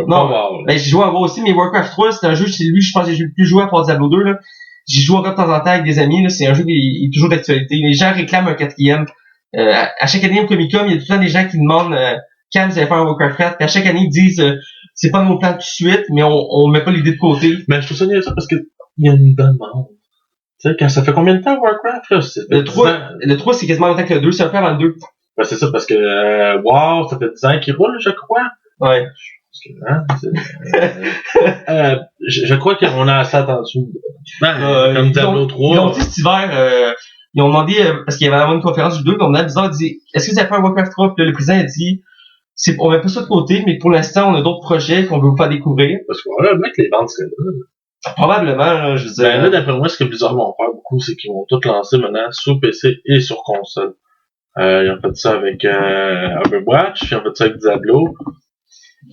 Non, ben, j'ai joué à WoW aussi, mais Warcraft 3, c'est un jeu, c'est lui, je pense que j'ai le plus joué à part Diablo 2, là. J'y joue encore de temps en temps avec des amis, là. C'est un jeu qui est toujours d'actualité. Les gens réclament un 4e. À chaque année au Comic-Con, il y a tout le temps des gens qui demandent, quand vous allez faire un Warcraft 4, puis à chaque année, ils disent, c'est pas nos plans tout de suite, mais on met pas l'idée de côté. Mais je trouve ça niaiseux parce que il y a une demande. Tu sais, quand ça fait combien de temps Warcraft, là? Le 3, c'est quasiment autant que le 2, c'est un peu avant le 2. Ben, c'est ça, parce que, wow, ça fait 10 ans qu'il roule, je crois. Ouais. Je crois qu'on a assez attendu. Comme Diablo 3. Ils ont dit cet hiver, ils ont demandé, parce qu'il y avait une conférence du 2, on a Blizzard dit, est-ce que vous avez fait un Warcraft 3? Puis là, le président a dit, on met pas ça de côté, mais pour l'instant, on a d'autres projets qu'on veut vous faire découvrir. Parce que voilà, le mec, les ventes seraient là. Probablement, là, je veux dire. Ben là, d'après moi, ce que Blizzard vont faire beaucoup, c'est qu'ils vont tout lancer maintenant sur PC et sur console. Ils ont fait ça avec Overwatch, ils ont fait ça avec Diablo.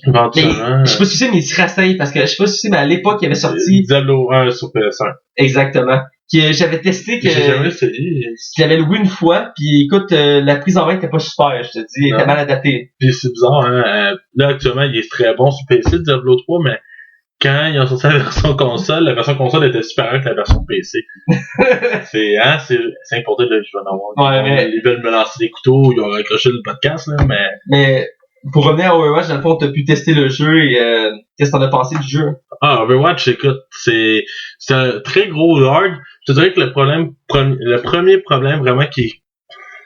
Éventuellement. Je sais pas si c'est, mais il se rasseye, parce que je sais pas si c'est, mais à l'époque, il avait sorti. Diablo 1 sur PS1. Exactement. Que j'avais testé, j'ai jamais essayé. Je l'avais loué une fois, puis écoute, la prise en main était pas super, je te dis, elle était mal adaptée. Puis c'est bizarre, hein. Là, actuellement, il est très bon sur PC, Diablo 3, mais quand ils ont sorti la version console était supérieure que la version PC. c'est important de je vais en avoir. Ouais, ils veulent me lancer des couteaux, ils ont accroché le podcast, là, mais pour revenir à Overwatch, dans le fond, t'as pu tester le jeu et qu'est-ce que t'en as pensé du jeu? Overwatch, écoute, c'est un très gros lord. Je te dirais que le premier problème vraiment qui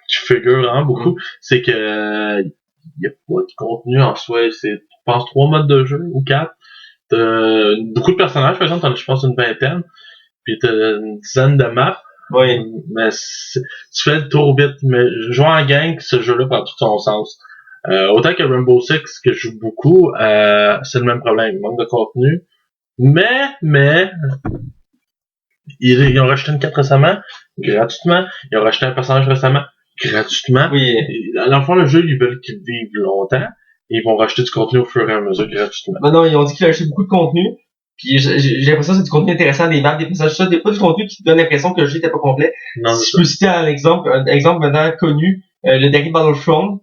figure vraiment beaucoup, c'est que y a pas de contenu en soi. C'est, je pense, 3 modes de jeu ou 4. T'as beaucoup de personnages, par exemple, je pense une vingtaine. Puis t'as une dizaine de maps. Oui. Mais tu fais le tour vite. Mais jouer en gang, ce jeu-là prend tout son sens. Autant que Rainbow Six, que je joue beaucoup, c'est le même problème. Il manque de contenu. Mais, ils ont racheté une carte récemment, gratuitement. Ils ont racheté un personnage récemment, gratuitement. Oui. Dans le fond, le jeu, ils veulent qu'il vive longtemps. Et ils vont racheter du contenu au fur et à mesure, gratuitement. Non, ils ont dit qu'ils ont acheté beaucoup de contenu. Puis j'ai l'impression que c'est du contenu intéressant, des maps, des passages, ça, pas du contenu qui te donne l'impression que le jeu n'était pas complet. Non, si je peux citer un exemple maintenant connu, le dernier Battlefront,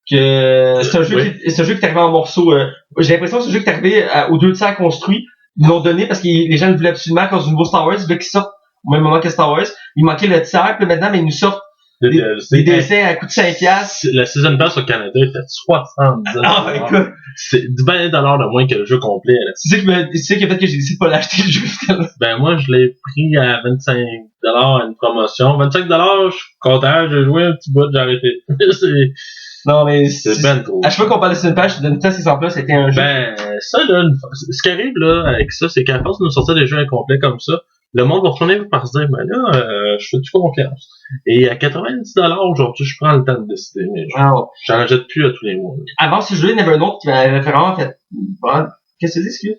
que c'est un jeu qui est arrivé en morceaux. J'ai l'impression que ce jeu qui est arrivé aux 2 tiers construit, ils l'ont donné parce que les gens le voulaient absolument à cause du nouveau Star Wars, ils voulaient qu'il sorte au même moment que Star Wars. Il manquait le tiers, puis maintenant, mais ils nous sortent des DLC à coût de 5$. La Season Pass au Canada était 70$. Ah, écoute. C'est $20 de moins que le jeu complet. Tu sais que peut-être que j'ai décidé de pas l'acheter le jeu. Ben, moi, je l'ai pris à 25$ à une promotion. 25$, je suis content, j'ai joué un petit bout, j'ai arrêté. Non, mais c'est ben trop. À chaque fois qu'on parle de Season Pass, je te donne cet exemple-là, c'était un jeu. Ben, ça, là, ce qui arrive, là, avec ça, c'est qu'à force de nous sortir des jeux incomplets comme ça, le monde va retourner par se dire, ben là, je fais-tu confiance? Et à 90$ aujourd'hui, je prends le temps de décider, mais j'en achète plus à tous les mois. Avant ce jeu, il y en avait un autre qui m'avait vraiment fait, qu'est-ce que tu dis, excuse?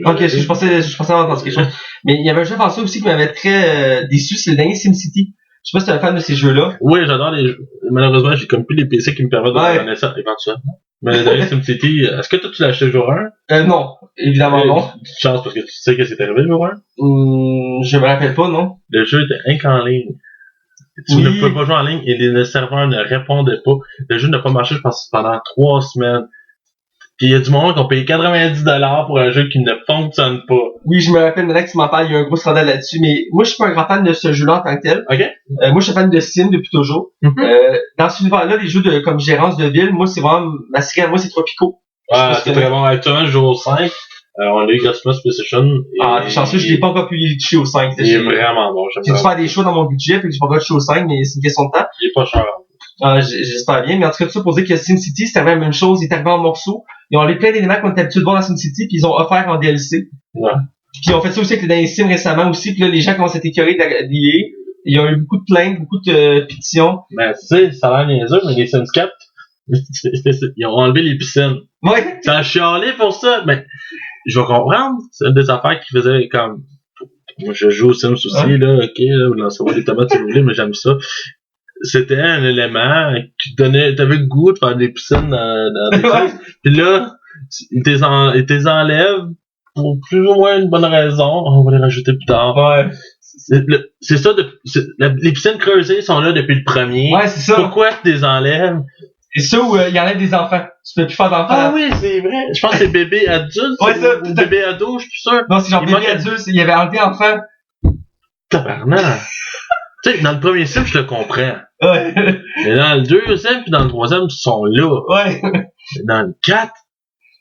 Ok, je pensais avoir entendu quelque chose. Mais il y avait un jeu français aussi qui m'avait très déçu, c'est le dernier SimCity. Je sais pas si t'es un fan de ces jeux-là. Oui, j'adore les jeux. Malheureusement, j'ai comme plus les PC qui me permettent de regarder ça éventuellement. Mais le dernier SimCity, est-ce que toi tu l'as acheté le jour 1? Non, évidemment non. Chance parce que tu sais que c'est arrivé le jour 1? Je me rappelle pas, non. Le jeu était rien qu'en ligne. Tu ne pouvais pas jouer en ligne et le serveur ne répondait pas. Le jeu n'a pas marché, je pense, pendant 3 semaines. Puis il y a du monde qui ont payé 90$ pour un jeu qui ne fonctionne pas. Oui, je me rappelle maintenant que tu m'en parles, il y a un gros scandale là-dessus, mais moi je suis pas un grand fan de ce jeu-là en tant que tel. Ok. Moi je suis fan de Sim depuis toujours. Dans cet univers-là, les jeux comme gérance de ville, moi c'est vraiment ma série à moi c'est Tropico. Ah, c'est très bon. Actuellement, je joue au 5. On a eu Cosmos PlayStation. T'es chanceux, je l'ai pas encore pu y toucher au 5. Il est vraiment bon. J'ai dû faire des choix dans mon budget, puis que j'ai pas encore touché au 5, mais c'est une question de temps. Il est pas cher. J'espère bien, mais en tout cas, tout ça pour dire que SimCity, c'était la même chose, il est arrivé en morceaux. Ils ont enlevé plein d'éléments qu'on était habitués de voir dans SimCity, puis ils ont offert en DLC. Ouais. Puis ils ont fait ça aussi avec les derniers Sims récemment aussi, puis là, les gens commencent à être écœurés d'IA. Il y a eu beaucoup de plaintes, beaucoup de pétitions. Ben, tu sais, ça a l'air niaiseux, mais les Sims 4, ils ont enlevé les piscines. Ouais. Ça a chialé pour ça, mais je vais comprendre. C'est une des affaires qui faisait comme... Moi, je joue aux Sims aussi, là, ok, là, vous lancez des tomates si vous voulez, mais j'aime ça. C'était un élément qui donnait, t'avais le goût de faire des piscines dans des choses. Puis là, ils t'es enlèvent pour plus ou moins une bonne raison. On va les rajouter plus tard. Ouais. C'est ça, les piscines creusées sont là depuis le premier. Ouais, c'est ça. Pourquoi tu les enlèves? Et ça où il enlève des enfants. Tu peux plus faire d'enfants. Ah oui, c'est vrai. Je pense que c'est bébé adulte. Ouais, ça. Ou bébé ado, je suis sûr. Non, c'est genre bébé adulte. Il y avait enlevé enfant. Tabarnak. Tu sais, dans le premier Sim, je le comprends. Ouais. Mais dans le deuxième puis dans le troisième, ils sont là. Ouais. Mais dans le 4,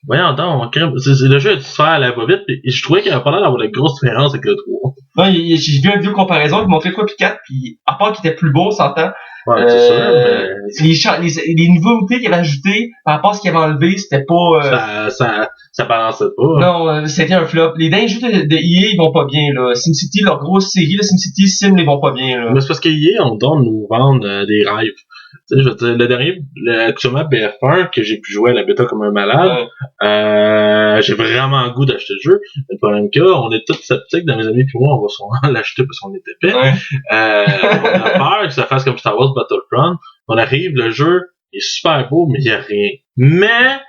voyons donc, le jeu a dû se faire à la va-vite, et je trouvais qu'il y avait pas l'air d'avoir de grosses différences avec le 3. Non, j'ai vu une vidéo comparaison, il montrait quoi puis 4, puis à part qu'il était plus beau, on s'entend. Ouais, c'est sûr, mais... les nouveautés qu'il avait ajoutées par rapport à ce qu'il avait enlevé, c'était pas... Ça balançait pas. Non, c'était un flop. Les derniers jeux de EA, ils vont pas bien, là. SimCity, leur grosse série, là, SimCity, Sim, ils vont pas bien, là. Mais c'est parce qu'EA, on donne nous vendre des rêves. Tu sais, je veux dire, le dernier, actuellement BF1, que j'ai pu jouer à la bêta comme un malade, j'ai vraiment le goût d'acheter le jeu. Mais le problème que on est tous sceptiques, dans mes amis puis moi, on va souvent l'acheter parce qu'on est épais. Ouais. On a peur que ça fasse comme Star Wars Battlefront. On arrive, le jeu est super beau, mais il y a rien. Mais,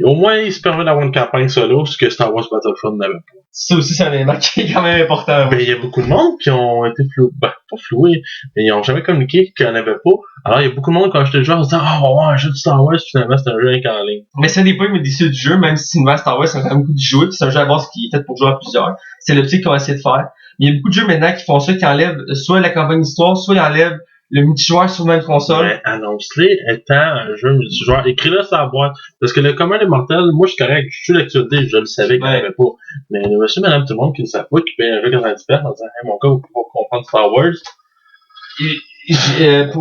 au moins, il se permet d'avoir une campagne solo, ce que Star Wars Battlefront n'avait pas. Ça aussi, c'est un élément qui est quand même important. Ben, il y a beaucoup de monde qui ont été pas floués, mais ils ont jamais communiqué qu'il n'y en avait pas. Alors, il y a beaucoup de monde qui ont acheté le jeu en se disant, on va voir un jeu de Star Wars, finalement, c'est un jeu en ligne. Mais c'est un des points qui me déçu du jeu, même si c'est une nouvelle Star Wars, c'est quand même beaucoup de jouer, puis c'est un jeu à base qui est fait pour jouer à plusieurs. C'est l'optique qu'on va essayer de faire. Mais il y a beaucoup de jeux maintenant qui font ça, qui enlèvent soit la campagne d'histoire, soit ils enlèvent le multijoueur sur même console. Mais annonce-les étant un jeu multijoueur. Écris-le sur la boîte. Parce que le commun des mortels, moi, je suis correct. Je suis l'actualité, je le savais qu'il n'y avait pas. Mais le monsieur, madame, tout le monde qui ne savent pas, qui paye un jeu 90$ en disant, hey, mon gars, vous pouvez comprendre Star Wars.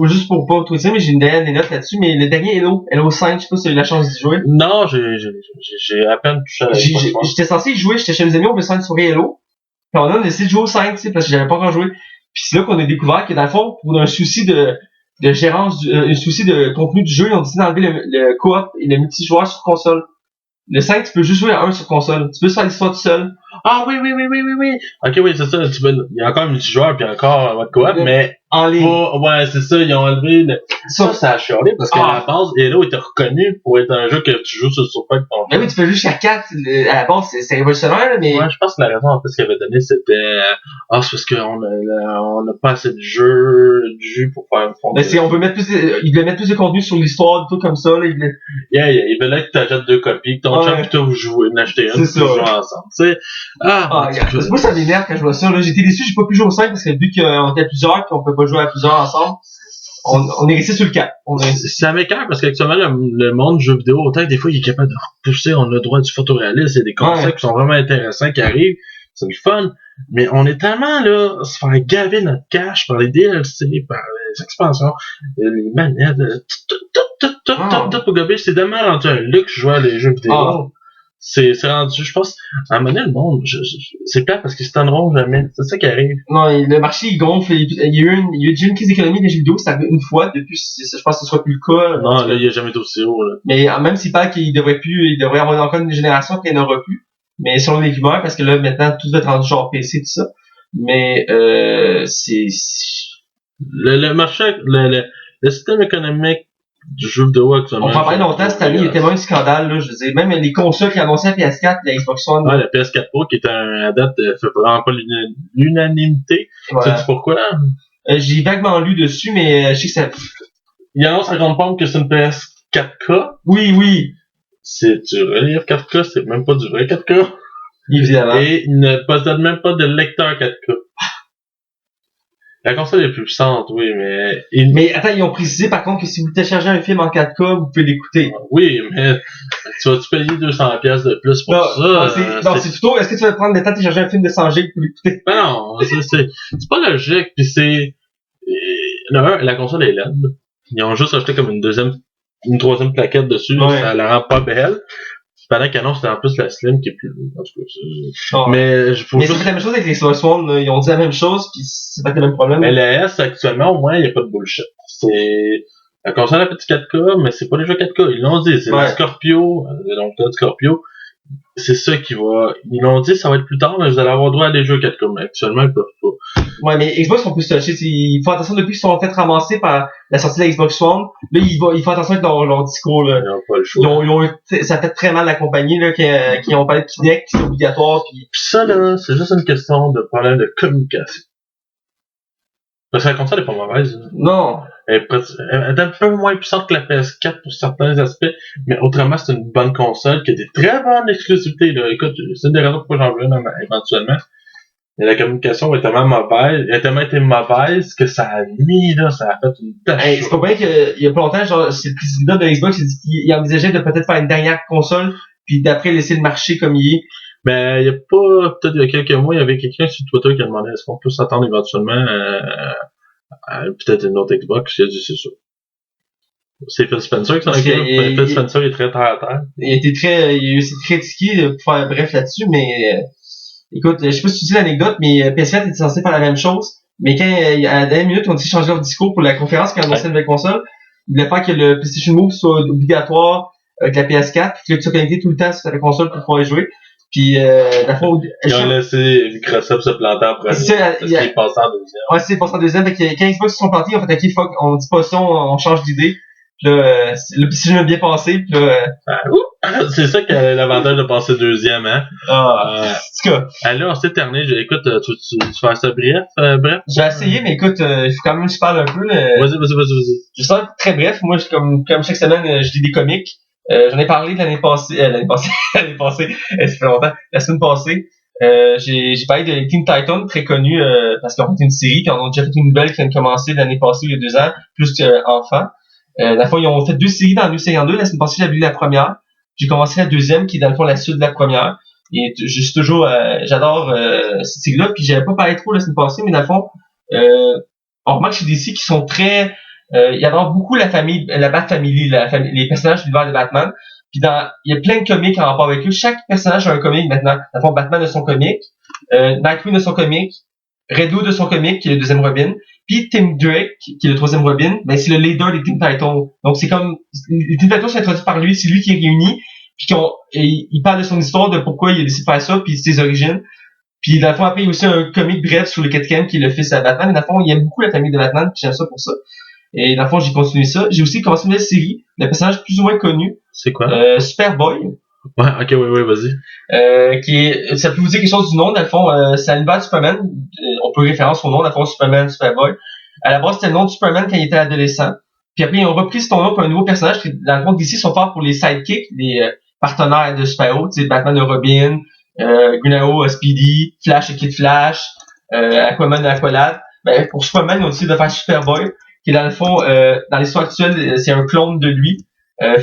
Juste pour pas tout dire, mais j'ai une dernière des notes là-dessus, mais le dernier Halo 5, je sais pas si tu as eu la chance d'y jouer. Non, j'ai à peine touché à la j'étais censé y jouer, j'étais chez mes amis, on veut se faire une soirée Halo. Puis on a décidé de jouer au 5, tu sais, parce que j'avais pas encore joué. Puis c'est là qu'on a découvert que dans le fond, pour un souci de gérance, un souci de contenu du jeu, ils ont décidé d'enlever le coop et le multijoueur sur console. Le 5, tu peux juste jouer à un sur console. Tu peux faire l'histoire tout seul. Ah oui. Ok, oui, c'est ça. Il y a encore un multijoueur puis encore un mode coop, mais en ligne. Ouais, c'est ça, ils ont enlevé ça a chialé parce qu'à la base, Halo était reconnu pour être un jeu que tu joues sur le sofa avec ton jeu. Mais oui, tu peux jouer jusqu'à 4. À la base, c'est révolutionnaire, mais... Ouais, je pense que la raison en fait qu'il avait donné, c'était c'est parce qu'on a pas assez de jeu pour faire une fond. Mais on veut mettre ils veulent mettre plus de contenu sur l'histoire, tout comme ça, là. Ils veulent que t'achètes 2 copies, que ton chum plutôt vous jouez, n'achetez une, c'est ça. Vous jouez ensemble. Tu sais. Moi, ça m'énerve quand je vois ça, là. J'étais déçu, j'ai pas pu jouer au 5 parce que vu qu'on était plusieurs, qu'on peut pas jouer à plusieurs ensemble, on est resté sur le 4. Ça m'écoeure parce qu'actuellement, le monde du jeu vidéo, autant que des fois, il est capable de repousser, on a le droit du photoréalisme, il y a des concepts qui sont vraiment intéressants qui arrivent, c'est le fun, mais on est tellement là, se faire gaver notre cash par les DLC, par les expansions, les manettes, tout pour gaber, c'est tellement rendu un luxe jouer à des jeux vidéo. c'est rendu, je pense, à un moment donné, le monde, c'est plate parce qu'ils se tanneront jamais. C'est ça qui arrive. Non, le marché, il gonfle. Il y a eu déjà une crise économique des jeux vidéo, ça arrive une fois. Depuis, je pense que ce sera plus le cas. Non, là, il a jamais été aussi haut, là. Mais même s'il parle qu'il devrait y avoir encore une génération qu'il n'y en aura plus. Mais selon les rumeurs, parce que là, maintenant, tout va être rendu genre PC, tout ça. Mais, Le marché, le système économique du jeu vidéo actuellement. On va en parler longtemps cette année, il y a tellement un scandale, là, je veux dire. Même les consoles qui annonçaient la PS4 et la Xbox One. Ouais, la PS4 Pro qui est à date, fait vraiment pas l'unanimité. Voilà. Sais-tu pourquoi? J'ai vaguement lu dessus, mais je sais que ça... Il annonce à grande pompe que c'est une PS4K. Oui. C'est du relief 4K, c'est même pas du vrai 4K. Évidemment. Et il ne possède même pas de lecteur 4K. La console est plus puissante, oui, mais... Mais attends, ils ont précisé par contre que si vous téléchargez un film en 4K, vous pouvez l'écouter. Oui, mais tu vas-tu payer 200$ de plus pour ça? Non, c'est plutôt, est-ce que tu vas prendre le temps de télécharger un film de 100 GB pour l'écouter? Non, c'est pas logique, pis c'est... La console est laide. Ils ont juste acheté comme une troisième plaquette dessus, ouais. Ça la rend pas belle. Pendant qu'annonce, c'était en plus la Slim qui est plus... En tout cas, mais c'est la même chose avec les Xbox One, ils ont dit la même chose, pis c'est pas le même problème. Mais la S, actuellement, au moins, il n'y a pas de bullshit. C'est... La console a petit 4K, mais c'est pas les jeux 4K. Ils l'ont dit, c'est la Scorpio, donc là, Scorpio. C'est ça qui va... Ils l'ont dit, ça va être plus tard, mais vous allez avoir droit à des jeux 4K, mais actuellement, ils peuvent pas. Ouais, mais Xbox sont plus touchés. Il faut attention, depuis qu'ils sont fait ramasser par la sortie de la Xbox One, là, il faut attention avec leur discours, là. Ils n'ont pas le choix. Ça fait très mal la compagnie, là, qui ont parlé de Kinect, qui c'est obligatoire, puis ça, là, c'est juste une question de problème de communication. Parce que la console est pas mauvaise. Non. Elle est un peu moins puissante que la PS4 pour certains aspects, mais autrement, c'est une bonne console qui a des très bonnes exclusivités, là. Écoute, c'est une des raisons pourquoi j'en veux éventuellement. Et la communication est tellement mauvaise, elle a tellement été mauvaise que ça a nuit, là, ça a fait une tâche. Hey, c'est pas vrai qu'il y a pas longtemps, genre, c'est le président de Xbox qui a dit qu'il envisageait de peut-être faire une dernière console, puis d'après laisser le marché comme il est. Mais il y a pas, peut-être il y a quelques mois, il y avait quelqu'un sur Twitter qui a demandé est-ce qu'on peut s'attendre éventuellement à peut-être une autre Xbox. J'ai dit c'est sûr. C'est Phil Spencer qui s'en occupe. Phil Spencer est très terre à terre. Il a été il a essayé de critiquer pour faire bref là-dessus, mais écoute, je sais pas si tu sais l'anecdote, mais PS4 était censé faire la même chose, mais quand à la dernière minute, on a décidé de changer leur discours pour la conférence quand on annonçait une nouvelle console, ils voulaient pas que le PlayStation Move soit obligatoire avec la PS4, puis que tu sois connecté tout le temps sur la console pour pouvoir y jouer. Puis la fois ils ont laissé Microsoft se planter en premier. Parce qu'il est passé en deuxième. Ouais, c'est passé en deuxième. Fait que quand Xbox se sont plantés, ils ont fait OK, fuck, on dit pas ça, on change d'idée. Puis là, le PlayStation a bien passé. Puis là, c'est ça qui a l'avantage de passer deuxième, hein. En tout cas. Alors, c'est terminé. Écoute, tu fais ça bref? J'ai essayé, mais écoute, il faut quand même que je parle un peu. Vas-y. Je sens très bref. Moi, comme chaque semaine, je lis des comics. J'en ai parlé l'année passée, ça fait longtemps, la semaine passée. J'ai parlé de Teen Titans, très connu, parce qu'ils ont fait une série, puis on a déjà fait une nouvelle qui vient de commencer l'année passée, il y a 2 ans, plus qu'enfant. La fois, ils ont fait 2 séries dans le New 52. La semaine passée, j'ai vu la première. J'ai commencé la deuxième, qui est dans le fond la suite de la première. Et je suis toujours, j'adore cette série-là, puis j'avais pas parlé trop la semaine passée, mais dans le fond, on remarque chez DC qui sont très... il y a beaucoup la famille, la Bat Family, les personnages de l'univers de Batman. Puis il y a plein de comics en rapport avec eux. Chaque personnage a un comic maintenant. Dans le fond, Batman a son comic, Nightwing a son comic, Red Hood a son comic, qui est le deuxième Robin. Puis Tim Drake, qui est le troisième Robin, ben c'est le leader des Teen Titans. Donc c'est comme les Teen Titans sont introduits par lui, c'est lui qui est réuni. Puis il parle de son histoire, de pourquoi il a décidé de faire ça, puis ses origines. Puis dans le fond, après, il y a aussi un comic bref sur le Catcam qui est le fils à Batman. Mais dans le fond, il aime beaucoup la famille de Batman, puis j'aime ça pour ça. Et dans le fond, j'ai continué ça. J'ai aussi commencé une nouvelle série de personnages plus ou moins connus. C'est quoi? Superboy. Ouais, ok, oui, vas-y. Ça peut vous dire quelque chose du nom, dans le fond, c'est l'univers de Superman. On peut référence au nom, dans le fond, Superman, Superboy. À la base, c'était le nom de Superman quand il était adolescent. Puis après, ils ont repris ce nom-là pour un nouveau personnage. Puis dans le fond, DC sont forts pour les sidekicks, les partenaires de super-héros. Tu sais, Batman et Robin, Green Arrow, Speedy, Flash et Kid Flash, Aquaman et Aqualad. Ben, pour Superman, ils ont décidé de faire Superboy, qui est dans le fond, dans l'histoire actuelle, c'est un clone de lui,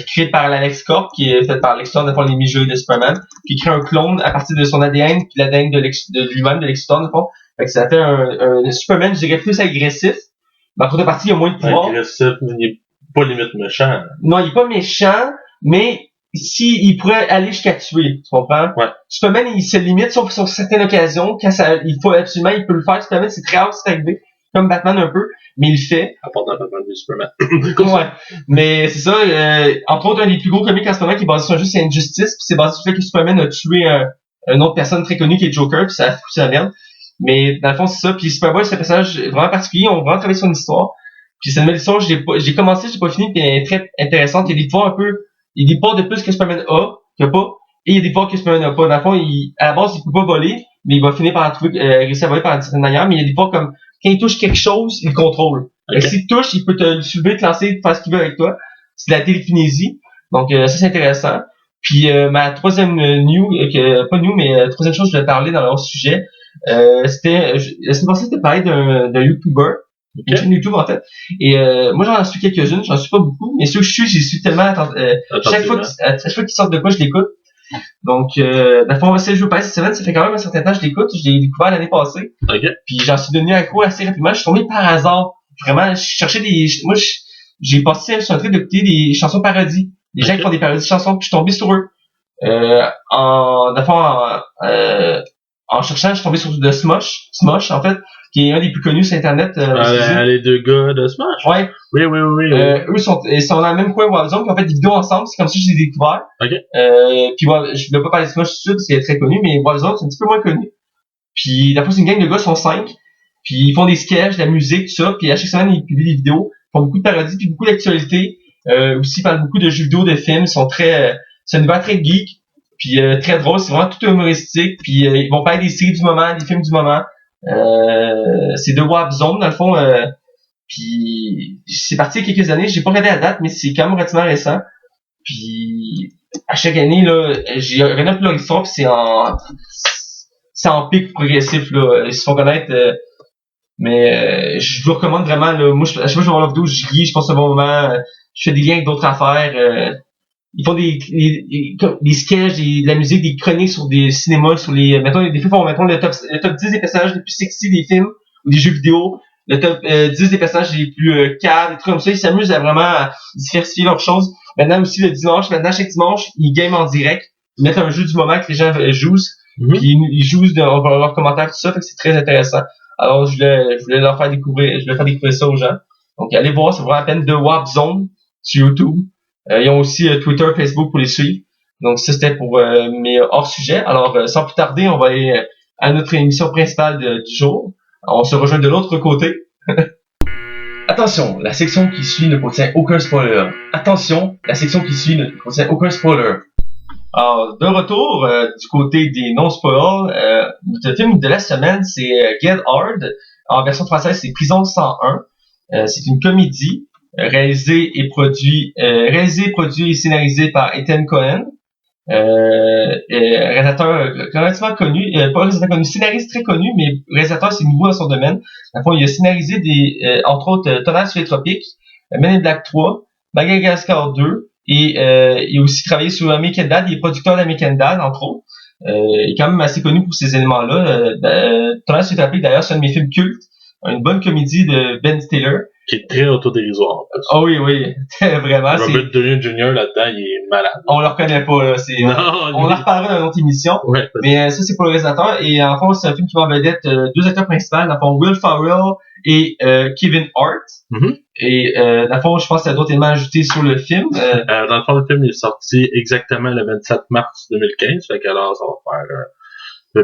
créé par l'Alex Corp, qui est fait par Lex Luthor, dans le fond, les mi-jeux de Superman, qui crée un clone à partir de son ADN, puis l'ADN de lui-même, de Lex Luthor, dans le fond. Fait que ça fait un Superman, je dirais, plus agressif. Mais en contrepartie, il y a moins de pouvoir. Agressif, mais il est pas limite méchant. Non, il est pas méchant, mais il pourrait aller jusqu'à tuer, tu comprends? Ouais. Superman, il se limite sur certaines occasions, quand il faut absolument, il peut le faire. Superman, c'est très rare, c'est arrivé. Comme Batman un peu, mais il le fait. À part dans Batman v Superman. Ouais. Mais c'est ça, entre autres, un des plus gros comics en ce moment qui est basé sur un jeu, c'est Injustice, puis c'est basé sur le fait que Superman a tué une autre personne très connue qui est Joker, puis ça a foutu la merde. Mais dans le fond, c'est ça. Puis Superboy, c'est un personnage vraiment particulier, on va vraiment travailler sur une histoire. Puis c'est une belle histoire, j'ai commencé, j'ai pas fini, puis elle est très intéressante. Il y a des pouvoirs un peu, il y a des pouvoirs de plus que Superman a pas, et il y a des pouvoirs que Superman a pas. Dans le fond, à la base, il peut pas voler, mais il va finir par trouver, réussir à voler par une certaine manière, mais il y a des pouvoirs comme, quand il touche quelque chose, il le contrôle. Okay. S'il te touche, il peut te le soulever, te lancer, faire ce qu'il veut avec toi. C'est de la télékinésie. Donc, ça, c'est intéressant. Puis, ma troisième pas news, mais troisième chose que je voulais parler dans leur sujet, c'était, la semaine passée, c'était parler d'un YouTuber. Une chaîne YouTube en fait. Et moi j'en suis quelques-unes, j'en suis pas beaucoup, mais ceux que je suis tellement chaque fois qu'ils sortent de quoi je l'écoute. Donc dans le fond, c'est le jeu PS7, ça fait quand même un certain temps que je l'écoute, je l'ai découvert l'année passée. Okay. Puis j'en suis devenu accro assez rapidement, je suis tombé par hasard. Vraiment, je cherchais j'ai passé sur un truc d'écouter des chansons parodies. Des gens qui font des parodies de chansons, puis je suis tombé sur eux. En cherchant, je suis tombé sur de Smosh en fait, qui est un des plus connus sur Internet. Les deux gars de Smash? Ouais. Oui. Eux sont dans le même coin Warzone, puis on fait des vidéos ensemble, c'est comme ça que je les ai découverts. Okay. Puis je voulais pas parler de Smash tout de suite, parce qu'il est très connu, mais Warzone, c'est un petit peu moins connu. Puis, d'après c'est une gang de gars, ils sont 5. Puis, ils font des sketchs, de la musique, tout ça. Puis, à chaque semaine, ils publient des vidéos. Ils font beaucoup de parodies, puis beaucoup d'actualités. Aussi, ils parlent beaucoup de jeux vidéo, de films. Ils sont c'est un univers très geek. Puis, très drôle. C'est vraiment tout humoristique. Puis, ils vont parler des séries du moment, des films du moment. C'est de Warzone, dans le fond. Puis, c'est parti il y a quelques années. J'ai pas regardé la date, mais c'est quand même relativement récent. Puis, à chaque année, là, j'ai regardé un peu leur histoire, puis c'est en pic progressif, là. Ils se font connaître, mais je vous recommande vraiment, là. Moi, à chaque fois que je vais voir leur vidéo, je ris, je passe un bon moment, je fais des liens avec d'autres affaires, ils font des sketchs, de la musique, des chroniques sur des cinémas, sur mettons, des films font, mettons, le top 10 des personnages les plus sexy des films, ou des jeux vidéo, le top 10 des personnages les plus calmes, des trucs comme ça. Ils s'amusent à vraiment diversifier leurs choses. Maintenant aussi, le dimanche, chaque dimanche, ils game en direct. Ils mettent un jeu du moment que les gens jouent. Puis ils jouent leurs commentaires, tout ça, fait que c'est très intéressant. Alors je voulais leur faire découvrir, ça aux gens. Donc allez voir, ça vaut la peine, de Warzone sur YouTube. Ils ont aussi Twitter, Facebook pour les suivre. Donc ça c'était pour mes hors-sujets. Alors sans plus tarder, on va aller à notre émission principale du jour. On se rejoint de l'autre côté. Attention, la section qui suit ne contient aucun spoiler. Attention, la section qui suit ne contient aucun spoiler. Alors, de retour du côté des non-spoilers, notre film de la semaine, c'est Get Hard. En version française, c'est Prison 101. C'est une comédie réalisée, produit et scénarisée par Ethan Cohen. Réalisateur relativement connu, pas réalisateur connu, scénariste très connu, mais réalisateur, c'est nouveau dans son domaine. À fond, il a scénarisé entre autres, Tonnerre sur les tropiques, Men in Black 3, Madagascar 2, et il a aussi travaillé sur American Dad, il est producteur d'American Dad, entre autres. Il est quand même assez connu pour ces éléments-là. Tonnerre sur les tropiques, d'ailleurs, c'est un de mes films cultes, une bonne comédie de Ben Stiller. Qui est très autodérisoire. Oh oui, vraiment. Robert Downey Jr. là-dedans, il est malade. On le reconnaît pas, là. On en reparlera dans une autre émission. Ouais, mais ça, c'est pour le réalisateur. Et en fond, c'est un film qui va en vedette deux acteurs principaux. Dans le fond, Will Ferrell et Kevin Hart. Mm-hmm. Et dans le fond, je pense qu'il y a d'autres éléments ajoutés sur le film. Dans le fond, le film est sorti exactement le 27 mars 2015. Fait qu'alors, ça va faire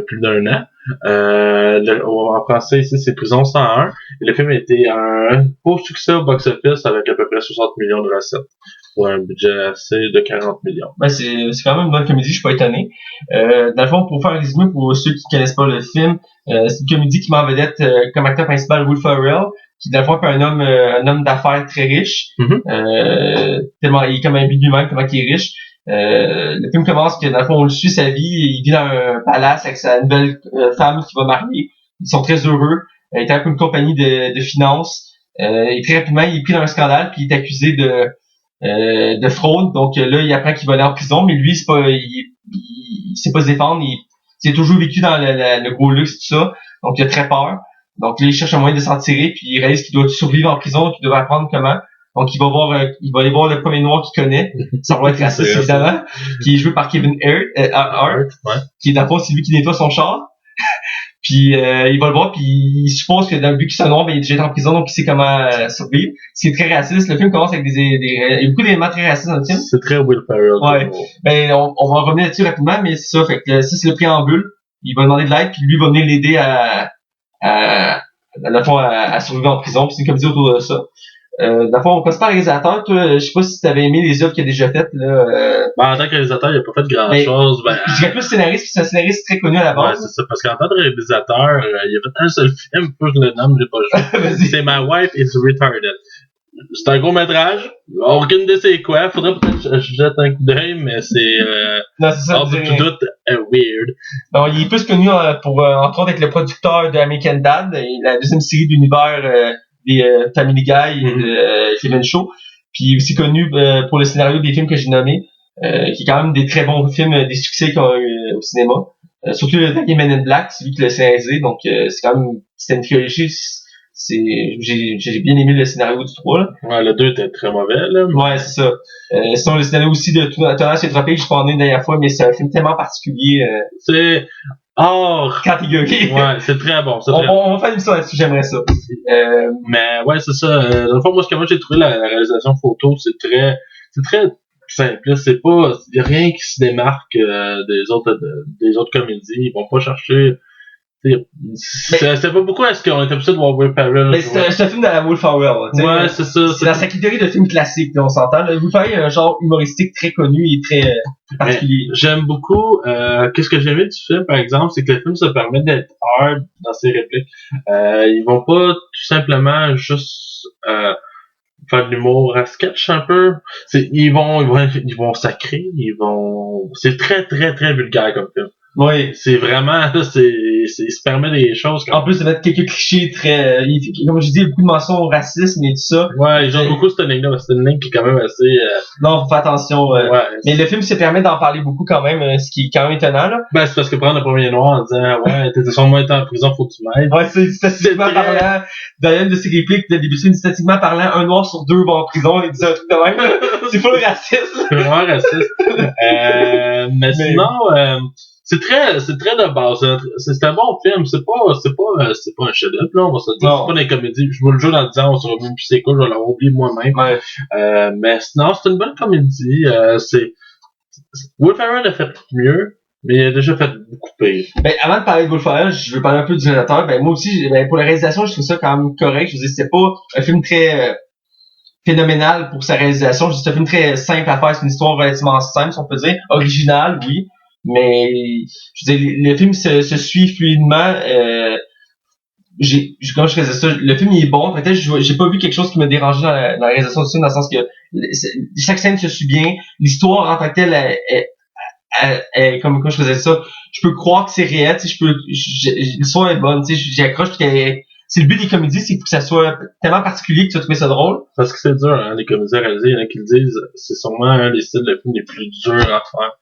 plus d'un an. En français, ici, c'est Prison 101. Et le film a été un beau succès au box-office avec à peu près 60 millions de recettes. Pour un budget assez de 40 millions. Ben, c'est quand même une bonne comédie, je suis pas étonné. Dans le fond, pour faire un résumé pour ceux qui connaissent pas le film, c'est une comédie qui met en vedette comme acteur principal Will Ferrell, qui dans le fond est un homme d'affaires très riche. Mm-hmm. Tellement, il est comme un but lui-même, tellement qu'il est riche. Le film commence que dans le fond on le suit sa vie, il vit dans un palace avec sa nouvelle femme qui va marier. Ils sont très heureux. Il est avec une compagnie de finances. Et très rapidement, il est pris dans un scandale puis il est accusé de fraude. Donc là, il apprend qu'il va aller en prison, mais lui, il sait pas se défendre. Il a toujours vécu dans le gros luxe, tout ça. Donc il a très peur. Donc là, il cherche un moyen de s'en tirer, puis il réalise qu'il doit survivre en prison, qu'il doit apprendre comment. Donc, il va aller voir le premier noir qu'il connaît. Ça va être raciste, évidemment. Qui est joué par Kevin Hart. Ouais. Qui est, d'abord, c'est lui qui nettoie son char. Puis il va le voir, puis il suppose que vu qu'il est noir, ben, il est déjà en prison, donc il sait comment survivre. C'est très raciste. Le film commence avec il y a beaucoup d'éléments très racistes dans le film. C'est très Will Ferrell. Ouais. Ben, on va revenir là-dessus rapidement, mais c'est ça. Fait que ça, c'est le préambule. Il va demander de l'aide, puis lui va venir l'aider à survivre en prison, puis c'est une comédie autour de ça. Dans le fond, on passe par le réalisateur. Toi, je sais pas si t'avais aimé les œuvres qu'il a déjà faites, là. En tant que réalisateur, il a pas fait grand-chose. Je dirais plus scénariste, puis c'est un scénariste très connu à la base. Ouais, c'est ça. Parce qu'en tant que réalisateur, il a fait un seul film, pour que je le nomme, j'ai pas joué. C'est My Wife is Retarded. C'est un gros-métrage. Aucune idée c'est quoi. Faudrait peut-être que je jette un coup d'œil, mais c'est, non, c'est ça. hors de tout doute, weird. Non, il est plus connu pour, entre autres, être le producteur de American Dad, et la deuxième série d'univers, des Family Guy et de Kevin Show. Puis il est aussi connu pour le scénario des films que j'ai nommés, qui est quand même des très bons films, des succès qu'il a eu au cinéma. Surtout le dernier Men in Black, c'est lui qui l'a scénarisé, donc c'est quand même, c'était une trilogie. J'ai bien aimé le scénario du 3, là. Ouais, le 2 était très mauvais, là. Ouais, c'est ça. Sinon, le scénario aussi de Thomas et Tropique, je parlais une dernière fois, mais c'est un film tellement particulier. C'est hors catégorie. Ouais, c'est très bon. On va faire une histoire là-dessus, j'aimerais ça. Mais ouais, c'est ça. Dans le fond, moi, ce que moi j'ai trouvé la réalisation photo, c'est très simple. C'est pas, y a rien qui se démarque des autres comédies. Ils vont pas chercher. C'est pas beaucoup à ce qu'on est habitué de voir Will Ferrell. Mais c'est un film de la Will Ferrell. Ouais, c'est ça. C'est dans sa catégorie de films classiques, là, on s'entend. Will Ferrell est un genre humoristique très connu et très particulier. Mais j'aime beaucoup. Qu'est-ce que j'aimais du film, par exemple, c'est que le film se permet d'être hard dans ses répliques. Ils vont pas tout simplement juste faire de l'humour à sketch un peu. Ils vont sacrer. C'est très très très vulgaire comme film. Oui. C'est vraiment, là, il se permet des choses en plus de mettre quelques clichés très, comme je dis, il y a beaucoup de mentions au racisme et tout ça. Ouais, j'aime beaucoup cette ligne-là. C'est une ligne qui est quand même assez, non, faut faire attention, ouais. Mais le film se permet d'en parler beaucoup quand même, ce qui est quand même étonnant, là. Ben, c'est parce que prendre le premier noir en disant, ouais, t'étais sûrement été en prison, faut que tu m'aides. Ouais, c'est statistiquement parlant, dans une de ses répliques, de début, statistiquement parlant, un noir sur deux va en prison, il disait un truc de même. C'est pas le raciste. C'est vraiment raciste. Mais sinon, c'est très de base. C'est un bon film. C'est pas un chef-d'œuvre, là. On va se dire. Non. C'est pas une comédie. Je vous le jure dans le disant, on se remet plus c'est quoi, je vais l'avoir oublié moi-même. Ouais. Mais sinon, c'est une bonne comédie. Will Ferrell a fait mieux, mais il a déjà fait beaucoup pire. Ben, avant de parler de Will Ferrell, je veux parler un peu du réalisateur. Ben, moi aussi, pour la réalisation, je trouve ça quand même correct. Je veux dire, c'était pas un film très, phénoménal pour sa réalisation. C'est un film très simple à faire. C'est une histoire relativement simple, si on peut dire. Original, oui. Mais je veux dire, le film se suit fluidement. Comment je faisais ça, le film il est bon. Peut-être j'ai pas vu quelque chose qui m'a dérangé dans la réalisation du film, dans le sens que chaque scène se suit bien. L'histoire en tant que telle est comme je faisais ça, je peux croire que c'est réel. Tu sais, l'histoire est bonne. Tu sais, j'y accroche. C'est le but des comédies, c'est que ça soit tellement particulier que tu vas trouver ça drôle. Parce que c'est dur, hein, les comédies réalisées. Il y en a qui le disent, c'est sûrement un des styles de film les plus durs à faire.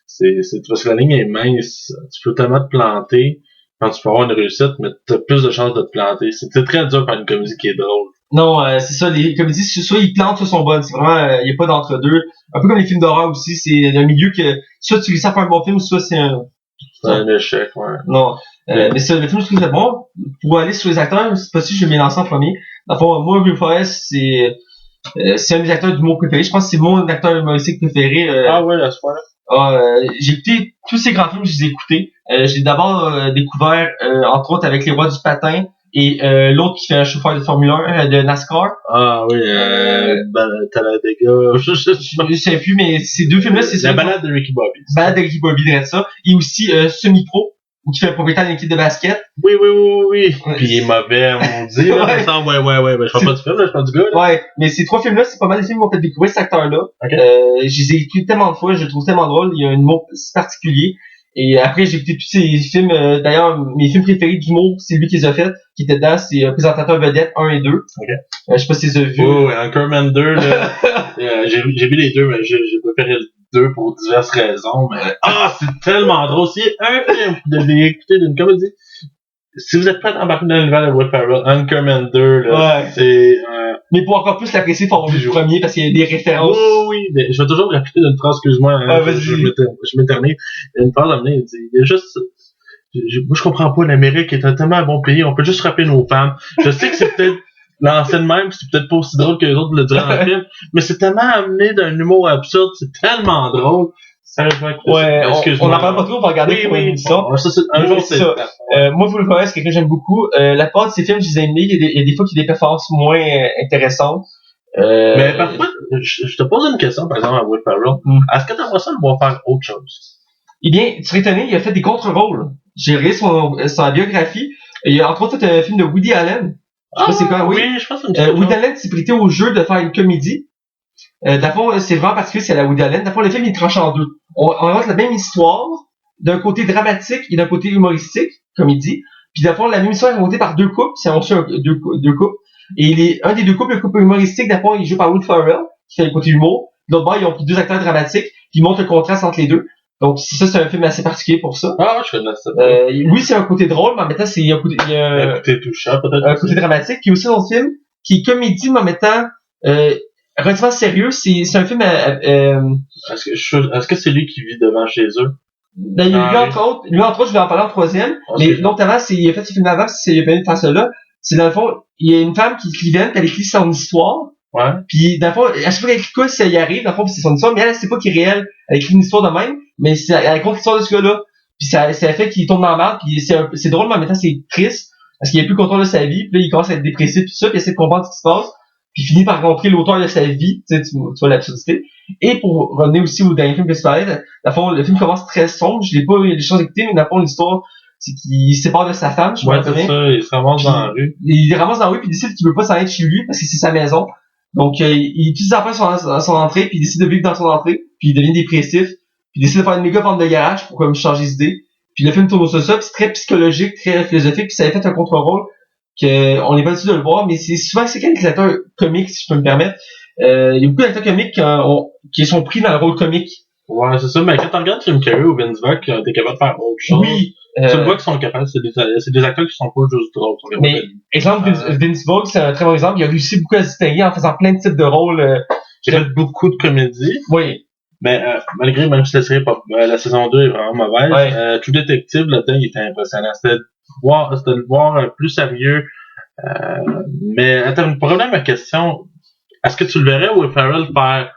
C'est parce que la ligne est mince, tu peux tellement te planter quand tu peux avoir une réussite, mais t'as plus de chances de te planter. C'est très dur par une comédie qui est drôle. Non, c'est ça, les comédies, soit ils plantent, soit sont bonnes. C'est vraiment, y a pas d'entre-deux. Un peu comme les films d'horreur aussi, c'est un milieu que, soit tu réussis à faire un bon film, soit c'est un échec, ouais. Non. Mais ça, le film, je trouve que c'est bon. Pour aller sur les acteurs, c'est possible, je vais m'élancer en premier. Dans le fond, moi, Will Ferrell, c'est un des acteurs d'humour préférés. Je pense que c'est mon acteur humoristique préféré. Ah ouais, à ce point-là. J'ai écouté tous ces grands films, je les ai écoutés. J'ai d'abord découvert, entre autres, avec Les Rois du Patin et l'autre qui fait un chauffeur de Formule 1 de NASCAR. Ah oui, Talladega. Je sais plus, mais ces deux films-là, c'est ça. La balade de Ricky Bobby. Balade de Ricky Bobby, dirait ça. Et aussi Semi-Pro, qui fait un propriétaire d'une équipe de basket. Oui. Puis il est mauvais, on dit. Ouais. Ouais. Je parle pas du film, là, je parle du gars. Là. Ouais, mais ces trois films-là, c'est pas mal des films qui m'ont fait découvrir cet acteur-là. Okay. Je les ai écoutés tellement de fois, je le trouve tellement drôle. Il y a un humour particulier. Et après, j'ai écouté tous ces films. D'ailleurs, mes films préférés d'humour, c'est lui qui les a fait, qui était dedans, c'est Présentateur Vedette 1 et 2. Okay. Je sais pas si tu les as vus. Oh, Anchorman 2, là. J'ai vu les deux, mais j'ai préféré le 2 pour diverses raisons. Mais c'est tellement drôle. C'est un film que vous devez écouter d'une comédie. si vous êtes pas embarqué dans l'univers de Will Ferrell, Anchorman 2, là, Ouais. c'est Mais pour encore plus l'apprécier, il faut avoir vu le premier parce qu'il y a des références. Oh oui, mais je vais toujours me rappeler d'une phrase, excuse-moi, hein, vas-y. je m'éternise. Il y a une phrase à mener, il y a juste, moi je comprends pas, l'Amérique est tellement un bon pays, on peut juste frapper nos femmes. Je sais que c'est peut-être l'ancien de même, c'est peut-être pas aussi drôle que les autres le diraient dans le film, mais c'est tellement amené d'un humour absurde, c'est tellement drôle. Ouais, on en parle pas trop, on va regarder pour une émission. Un jour, c'est ça. Moi, vous le connaissez, c'est quelqu'un que j'aime beaucoup. La part de ces films, je les aime bien. Il y a des fois qu'il y a des performances moins intéressantes. Mais parfois, je te pose une question, par exemple, à Will Ferrell. Est-ce que t'aimerais ça le voir faire autre chose? Eh bien, tu serais étonné, il a fait des contre-rôles. J'ai regardé sa biographie. Il a entre autres fait un film de Woody Allen. Je sais pas c'est quoi, oui. Je pense que c'est Woody Allen s'est prêté au jeu de faire une comédie. D'abord, c'est vraiment particulier, c'est la Woody Allen. D'abord, le film, il est tranché en deux. On raconte la même histoire, d'un côté dramatique et d'un côté humoristique, comme il dit. Puis d'abord, la même histoire est racontée par deux couples. C'est en deux couples. Et un des deux couples, le couple humoristique, d'abord, il joue par Will Ferrell, qui fait le côté humour. L'autre bord, ils ont pris deux acteurs dramatiques, qui montrent le contraste entre les deux. Donc, c'est un film assez particulier pour ça. Ah, je connais ça. Oui, c'est un côté drôle, mais en même temps, il y a un côté touchant, peut-être. Un côté dramatique. Puis aussi, dans le film, qui est comédie, mais en même temps, relativement sérieux, c'est un film est-ce que c'est lui qui vit devant chez eux? Ben, lui, entre autres, je vais en parler en troisième. Mais l'autre avant, il a fait ce film avant, il a permis de faire ça là. C'est dans le fond, il y a une femme qui écrivait, elle écrit son histoire. Ouais. Puis, dans le fond, à chaque fois qu'elle écrit quoi, ça y arrive, dans le fond, c'est son histoire, mais elle sait pas qu'il est réel. Elle écrit une histoire de même, mais elle raconte l'histoire de ce gars-là. Puis ça fait qu'il tombe dans la merde, puis c'est drôle, mais en même temps, c'est triste, parce qu'il a plus contrôle de sa vie, puis là, il commence à être dépressif, tout ça, puis il essaie de comprendre ce qui se passe. Puis il finit par rencontrer l'auteur de sa vie, tu vois l'absurdité. Et pour revenir aussi au dernier film que tu parlais, dans le fond, le film commence très sombre, je l'ai pas eu des choses écoutées, mais dans le fond, l'histoire, c'est qu'il se sépare de sa femme, je ouais, c'est ça, il se ramasse dans la rue. Il ramasse dans la rue, puis il décide qu'il veut pas s'en être chez lui, parce que c'est sa maison. Donc, il utilise ses enfants dans son entrée, puis il décide de vivre dans son entrée, puis il devient dépressif, puis il décide de faire une méga vente de garage pour comme changer d'idée. Puis le film tourne sur ça, puis c'est très psychologique, très philosophique, puis ça a fait un contre-rôle qu'on n'est pas sûr de le voir, mais c'est souvent c'est quelques acteurs comiques, si je peux me permettre. Il y a beaucoup d'acteurs comiques qui sont pris dans le rôle comique. Ouais, c'est ça, mais quand tu regardes Jim Carrey ou Vince Vaughn, t'es capable de faire autre chose. Oui. Tu le vois qu'ils sont capables, c'est des acteurs qui sont pas juste drôles. Mais, exemple, Vince Vaughn, c'est un très bon exemple, il a réussi beaucoup à se distinguer en faisant plein de types de rôles. Il a fait beaucoup de comédies. Oui. Mais malgré, même si la série la saison 2 est vraiment mauvaise, ouais. True Detective, là-dedans, il était impressionnant. C'était de le voir plus sérieux. Mais attends, pour revenir à ma question, est-ce que tu le verrais Will Ferrell faire,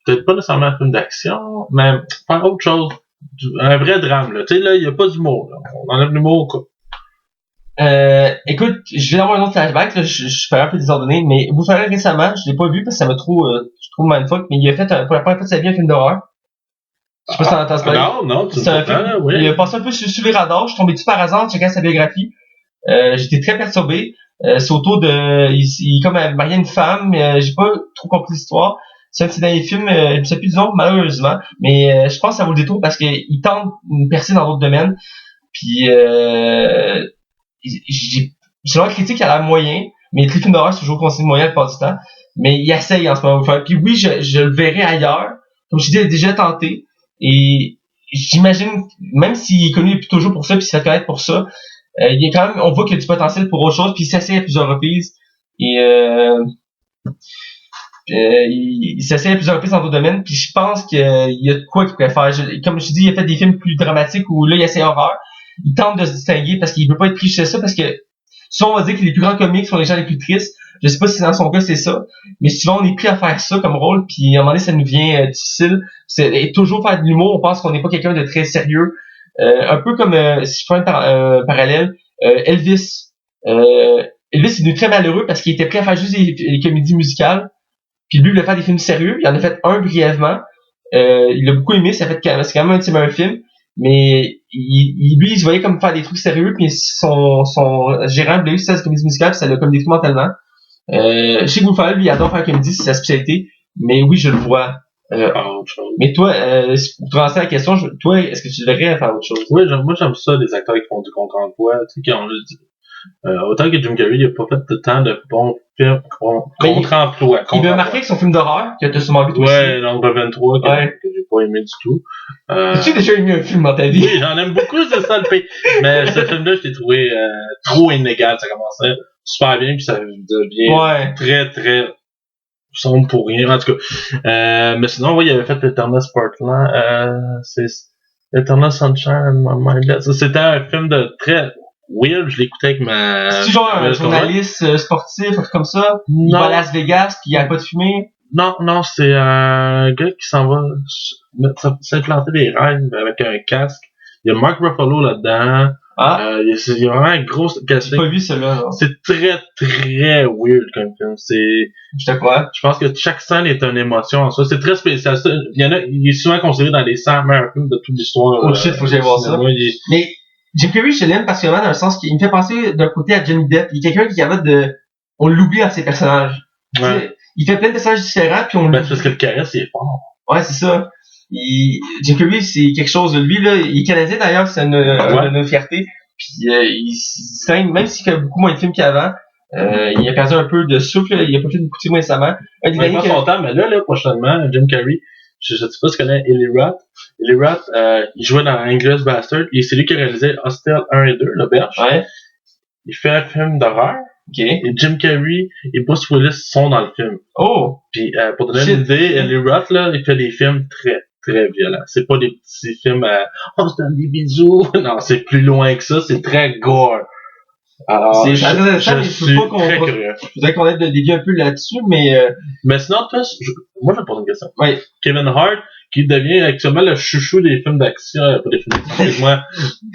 peut-être pas nécessairement un film d'action, mais faire autre chose, un vrai drame, là. Tu sais, là, il n'y a pas d'humour, là. On enlève l'humour, quoi. Écoute, je viens d'avoir un autre flashback, là, je fais un peu désordonné, mais Will Ferrell récemment, je l'ai pas vu parce que ça m'a trop, je trouve mindfuck, mais il a fait, pour la première fois de sa vie, un film d'horreur. Je sais pas si t'en entends ce Non, c'est un film, oui. Il a passé un peu sur les radars, je suis tombé dessus par hasard, j'ai regardé sa biographie, j'étais très perturbé. C'est autour de, il est comme marié à une femme, mais j'ai pas trop compris l'histoire. C'est un de ses derniers films, je ne sais plus du nom, malheureusement, mais je pense que ça vaut le détour parce qu'il tente une percée dans d'autres domaines. Puis selon la critique, il a l'air moyen, mais les films d'horreur, c'est toujours considéré moyen la plupart du temps. Mais il essaye en ce moment de faire. Puis oui, je le verrai ailleurs. Comme je dis, il a déjà tenté. Et j'imagine, même s'il est connu depuis toujours pour ça, puis s'il fait connaître pour ça, il est quand même, on voit qu'il y a du potentiel pour autre chose, puis il s'essaye à plusieurs reprises. Et il s'essaye à plusieurs reprises dans d'autres domaines, puis je pense qu'il y a de quoi qu'il préfère. Comme je dis, il a fait des films plus dramatiques où là, il essaie horreur. Il tente de se distinguer parce qu'il veut pas être pris chez ça, parce que souvent on va dire que les plus grands comiques sont les gens les plus tristes. Je sais pas si dans son cas c'est ça, mais souvent on est pris à faire ça comme rôle, puis à un moment donné ça nous vient difficile. C'est toujours faire de l'humour, on pense qu'on n'est pas quelqu'un de très sérieux. Un peu comme si je fais un parallèle, Elvis. Elvis est devenu très malheureux parce qu'il était prêt à faire juste des comédies musicales. Puis lui, il voulait faire des films sérieux. Il en a fait un brièvement. Il a beaucoup aimé. C'est quand même un petit film. Mais lui, il se voyait comme faire des trucs sérieux. Puis son gérant voulait juste faire des comédies musicales. Puis ça l'a comme détruit mentalement. Je sais que vous lui, il adore faire comédie, c'est sa spécialité. Mais oui, je le vois. Mais toi, pour te lancer la question, toi, est-ce que tu devrais faire autre chose? Oui, moi j'aime ça, les acteurs qui font du contre-emploi, tu sais, qui ont Autant que Jim Carrey, il a pas fait tant de bons films contre-emploi. Il m'a marqué avec son film d'horreur, que t'as sûrement vu toi aussi. Ouais, L'Ombre 23, que j'ai pas aimé du tout. As-tu déjà aimé un film dans ta vie? Oui, j'en aime beaucoup, c'est ça le pire. Mais ce film-là, je l'ai trouvé trop inégal. Ça commençait super bien, puis ça devient très, très sombre pour rien. En tout cas. Mais sinon, oui, il avait fait Eternal Sparkland. C'est Eternal Sunshine of My Mind. C'était un film de très weird. Je l'écoutais avec ma... C'est genre un journaliste sportif, un truc comme ça? Il va à Las Vegas, puis il n'y a pas de fumée? Non, c'est un gars qui s'en va s'implanter des rêves avec un casque. Il y a Mark Ruffalo là-dedans. Il y a vraiment un gros casting. J'ai pas vu celui-là, non. C'est très, très weird comme film. Je te crois. Je pense que chaque scène est une émotion en soi. C'est très spécial. Il est souvent considéré dans les 100 meilleurs films de toute l'histoire. Oh shit, faut que j'aille voir ça. Mais Jim Carrey, je l'aime particulièrement dans le sens qu'il me fait penser d'un côté à Johnny Depp. Il est quelqu'un qui est capable de... On l'oublie à ses personnages. Ouais. Il fait plein de personnages différents, puis on l'oublie. Parce que le caresse, il est fort. Ouais, c'est ça. Jim Carrey, c'est quelque chose de lui, là. Il est canadien d'ailleurs, c'est une fierté. Puis même s'il fait beaucoup moins de films qu'avant, il a perdu un peu de souffle, il a pas fait beaucoup de films récemment. Il pas son temps, mais là, prochainement, Jim Carrey, je sais pas si tu connais Eli Roth. Eli Roth, il jouait dans Inglourious Bastard, et c'est lui qui a réalisé Hostel 1 et 2, l'auberge. Ouais. Il fait un film d'horreur. Okay. Et Jim Carrey et Bruce Willis sont dans le film. Oh! Puis pour donner une idée, Eli Roth, là, il fait des films très, très violents. C'est pas des petits films on se donne des bisous. Non, c'est plus loin que ça, c'est très gore. Alors, je suis très curieux. Je voudrais qu'on ait des dévier un peu là-dessus, mais... Mais sinon, moi, je vais te poser une question. Oui. Kevin Hart, qui devient actuellement le chouchou des films d'action, pas des films d'action, excuse-moi.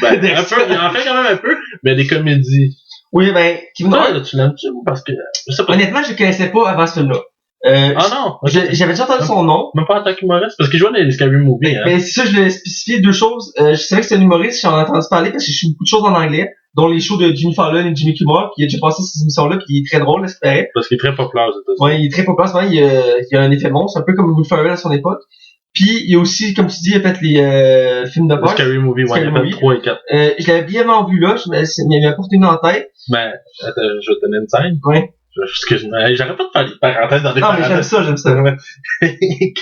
Un peu, il en fait quand même un peu, mais des comédies. Oui, Kevin Hart... Tu l'aimes-tu? Parce que, je sais pas. Honnêtement, je le connaissais pas avant celui-là. Non! Okay. J'avais déjà entendu son nom. Même pas en tant qu'humoriste, parce qu'il jouait dans les Scary Movie, hein. Mais c'est ça, je voulais spécifier deux choses. Je savais que c'était un humoriste, j'en ai entendu parler parce que je suis beaucoup de choses en anglais, dont les shows de Jimmy Fallon et Jimmy Kimmel, qui a déjà passé ces émissions-là, puis il est très drôle, là, c'est pareil. Parce qu'il est très populaire, c'est ça. Ouais, il est très populaire, il y a un effet monstre, un peu comme Will Ferrell à son époque. Puis, il y a aussi, comme tu dis, il a fait les films de peur. Scary Movie, ouais, il a fait 3 et 4. Je l'avais brièvement vu là, mais il m'a apporté une en tête. Ben, attends, je vais te donner une scène. Oui. Excuse-moi, j'arrête pas de faire des parenthèses dans des parenthèses. Non, mais j'aime ça.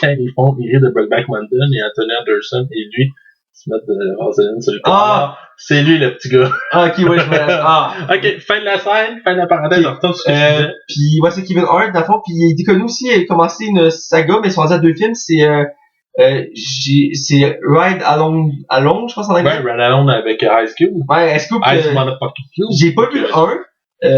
Quand ils font rire de Brokeback Mountain et Anthony Anderson et lui se mettent de vaseline sur le corps. C'est lui le petit gars. Ok, ouais, je me Ok, fin de la scène, fin de la parenthèse, on retourne sur ce que je disais. Puis, ouais, c'est Kevin Hart, dans le fond, puis il était connu aussi, il a commencé une saga, mais ils sont rendus à 2 films, c'est Ride Along, je pense en anglais. Ouais, Ride Along avec Ice Cube. Ouais, Ice Cube. Ice Motherfucking Cube. J'ai pas vu le 1.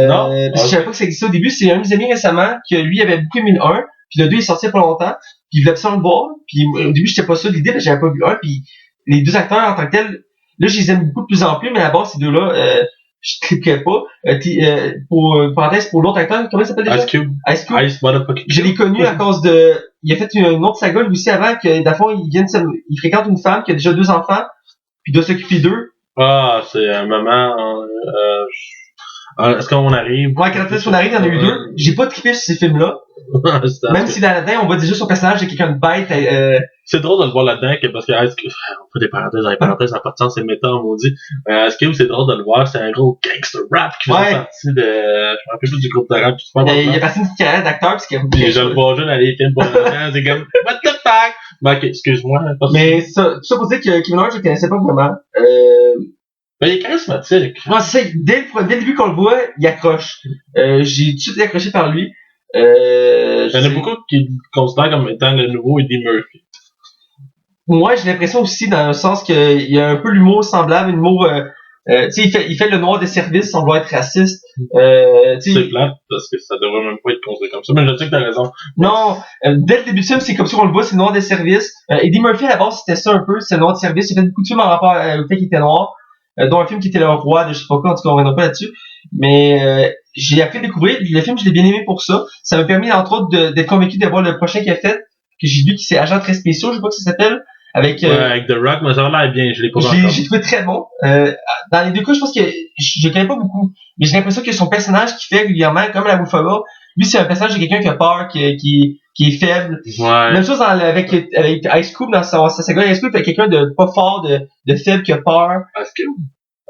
Non. Parce que je savais pas que ça existait au début. C'est un de mes amis récemment que lui avait beaucoup aimé le 1. Puis le 2 est sorti il y a pas longtemps. Puis il voulait absolument le voir. Puis au début, j'étais pas sûr de l'idée parce que j'avais pas vu le 1. Puis les deux acteurs en tant que tels, là, je les aime beaucoup de plus en plus, mais à la base, ces deux-là, je triperais pas. Pour parenthèse, pour l'autre acteur, comment il s'appelle déjà? Ice Cube. Ice Motherfucking Cube. Je l'ai connu à cause de... Il a fait une autre saga, lui aussi, avant, que, dans le fond, il fréquente une femme qui a déjà 2 enfants, puis doit s'occuper d'eux. Ah, c'est un moment... Est-ce qu'on arrive? Ouais, quand on arrive, il y en a eu 2. J'ai pas trippé sur ces films-là. Même si là-dedans, on voit déjà son personnage de quelqu'un de bête. C'est drôle de le voir là-dedans, parce que Ice Cube, on fait des parenthèses dans les parenthèses, ça n'a pas de sens, c'est méta, on maudit. Ice Cube, c'est drôle de le voir, c'est un gros gangster rap qui faisait partie de, je me rappelle plus du groupe de rap. Il a passé une petite carrière d'acteur, parce qu'il y a beaucoup de... Les jeunes pas jeunes à les films pour c'est comme, what the fuck? Ben, ok, excuse-moi. Mais ça pour dire que Kevin Hart, je le connaissais pas vraiment. Ben, il est charismatique. Non, c'est ça, dès le début qu'on le voit, il accroche. J'ai tout de suite été accroché par lui. Il y en a beaucoup qui le considèrent comme étant le nouveau Eddie Murphy. Moi, j'ai l'impression aussi, dans le sens qu'il y a un peu l'humour semblable, l'humour, tu sais, il fait le noir de service sans vouloir être raciste. C'est plate, parce que ça devrait même pas être construit comme ça, mais je sais que t'as raison. Non, dès le début du film, c'est comme ça qu'on le voit, c'est le noir de service. Eddie Murphy, à la base, c'était ça un peu, c'est le noir de service. Il a fait beaucoup de films en rapport au fait qu'il était noir. Dont un film qui était le roi de je sais pas quoi, en tout cas on reviendra pas là-dessus, mais j'ai appris à découvrir le film, je l'ai bien aimé pour ça. Ça m'a permis entre autres d'être convaincu de voir le prochain qu'il a fait, que j'ai vu qui c'est Agent très spéciaux, je sais pas que ça s'appelle, avec avec The Rock, mais ça a l'air bien, je l'ai pas encore. J'ai trouvé très bon. Dans les deux cas, je pense que je connais pas beaucoup, mais j'ai l'impression que son personnage qui fait régulièrement, comme la Buffalo, lui c'est un personnage de quelqu'un qui a peur, qui est faible. Ouais. Même chose avec Ice Cube dans sa saga. Ice Cube fait quelqu'un de pas fort, de faible, qui a peur. Ice Cube?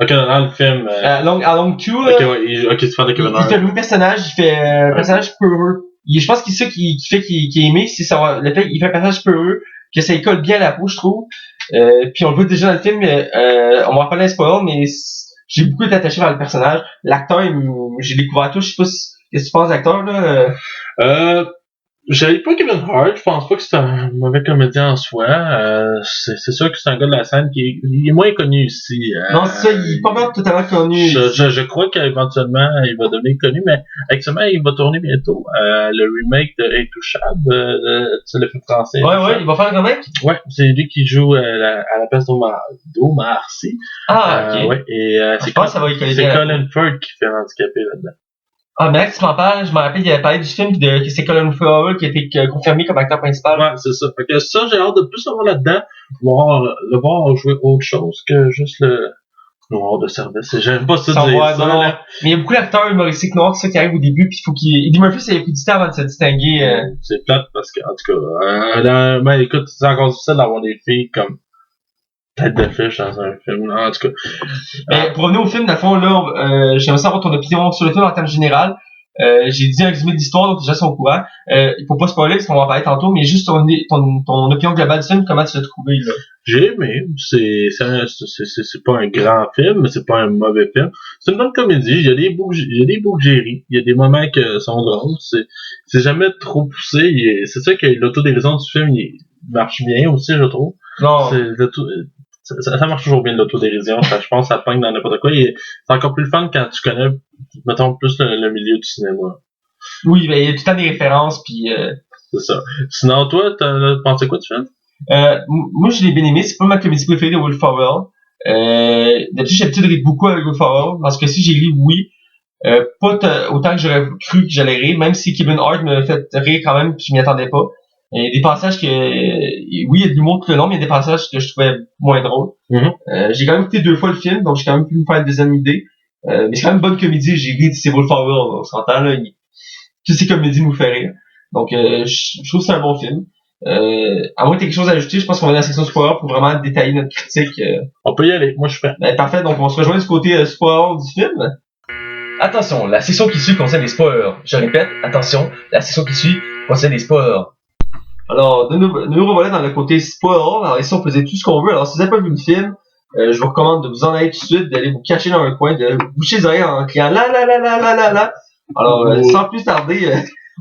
Ok, dans le film. À Long Q, ok, ouais, ok, tu parles de Kevin Hart. Il fait le même personnage, il fait un personnage peureux. Je pense que c'est ça qui fait qu'il est aimé, c'est ça, le fait qu'il fait un personnage peureux, que ça lui colle bien à la peau, je trouve. Puis on le voit déjà dans le film, on va en parler un spoil, mais j'ai beaucoup été attaché par le personnage. L'acteur, j'ai découvert tout, je sais pas qu'est-ce que tu penses d'acteur, là? J'avais pas Kevin Hart, je pense pas que c'est un mauvais comédien en soi. C'est sûr que c'est un gars de la scène il est moins connu ici. Non, c'est ça, il est pas vraiment totalement connu. Je crois qu'éventuellement il va devenir connu, mais actuellement il va tourner bientôt le remake de Intouchable, c'est le film français. Ouais, il va faire un remake? Ouais, c'est lui qui joue à la place d'Omar Sy. Ah, ok. Ouais, et je pense que ça va y coller c'est bien. Colin Firth qui fait handicapé là-dedans. Ah, mais là que tu m'en parles, je me rappelle qu'il avait parlé du film que c'est Colin Farrell qui a été confirmé comme acteur principal. Ouais, c'est ça. Fait que ça, j'ai hâte de plus savoir là-dedans, le voir jouer autre chose que juste le noir de service. J'aime pas ça dire ça. Non. Mais il y a beaucoup d'acteurs humoristiques noirs qui arrivent au début, puis il faut Eddie Murphy, ça a pris du temps avant de se distinguer. C'est plate parce que, en tout cas, ben, écoute, c'est encore difficile d'avoir des filles comme tête d'affiche dans un film. En tout cas. Mais pour revenir au film, dans le fond, là, j'aimerais savoir ton opinion sur le film en termes général. J'ai dit un résumé de l'histoire, donc déjà, c'est au courant. Il faut pas spoiler, parce qu'on va en parler tantôt, mais juste ton opinion globale du film, comment tu l'as trouvé, là? J'ai aimé. C'est pas un grand film, mais c'est pas un mauvais film. C'est une bonne comédie. Il y a des bouts que j'ai ri. Il y a des moments qui sont drôles. C'est jamais trop poussé. C'est ça que l'autodérision du film, il marche bien aussi, je trouve. Non. Ça marche toujours bien, l'autodérision. Je pense que ça pogne dans n'importe quoi. C'est encore plus le fun quand tu connais, mettons, plus le milieu du cinéma. Oui, ben, il y a tout le temps des références, puis c'est ça. Sinon, toi, t'as pensé quoi du film? Moi, je l'ai bien aimé. C'est pas ma comédie préférée de Will Ferrell. D'habitude, j'ai l'habitude de rire beaucoup avec Will Ferrell. Parce que si j'ai ri, oui. Pas autant que j'aurais cru que j'allais rire, même si Kevin Hart me fait rire quand même, puis je m'y attendais pas. Il y a des passages oui, il y a de l'humour tout le long, mais il y a des passages que je trouvais moins drôles. Mm-hmm. J'ai quand même écouté 2 fois le film, donc j'ai quand même pu me faire une deuxième idée. Mais c'est quand même une bonne comédie. J'ai ri, c'est Will Ferrell, on s'entend, là. Toutes ces comédies nous font rire. Donc, je trouve que c'est un bon film. À moins que tu aies quelque chose à ajouter, je pense qu'on va dans la section spoiler pour vraiment détailler notre critique. On peut y aller, moi je suis prêt. Ben, parfait, donc on se rejoint du côté spoiler du film. Attention, la section qui suit concerne les spoilers. Je répète, attention, la section qui suit concerne les spoilers. Alors, de nous revoilà dans le côté spoiler. Alors ici, on faisait tout ce qu'on veut. Alors, si vous n'avez pas vu le film, je vous recommande de vous en aller tout de suite, d'aller vous cacher dans un coin, de boucher les oreilles en criant la. Alors, sans plus tarder,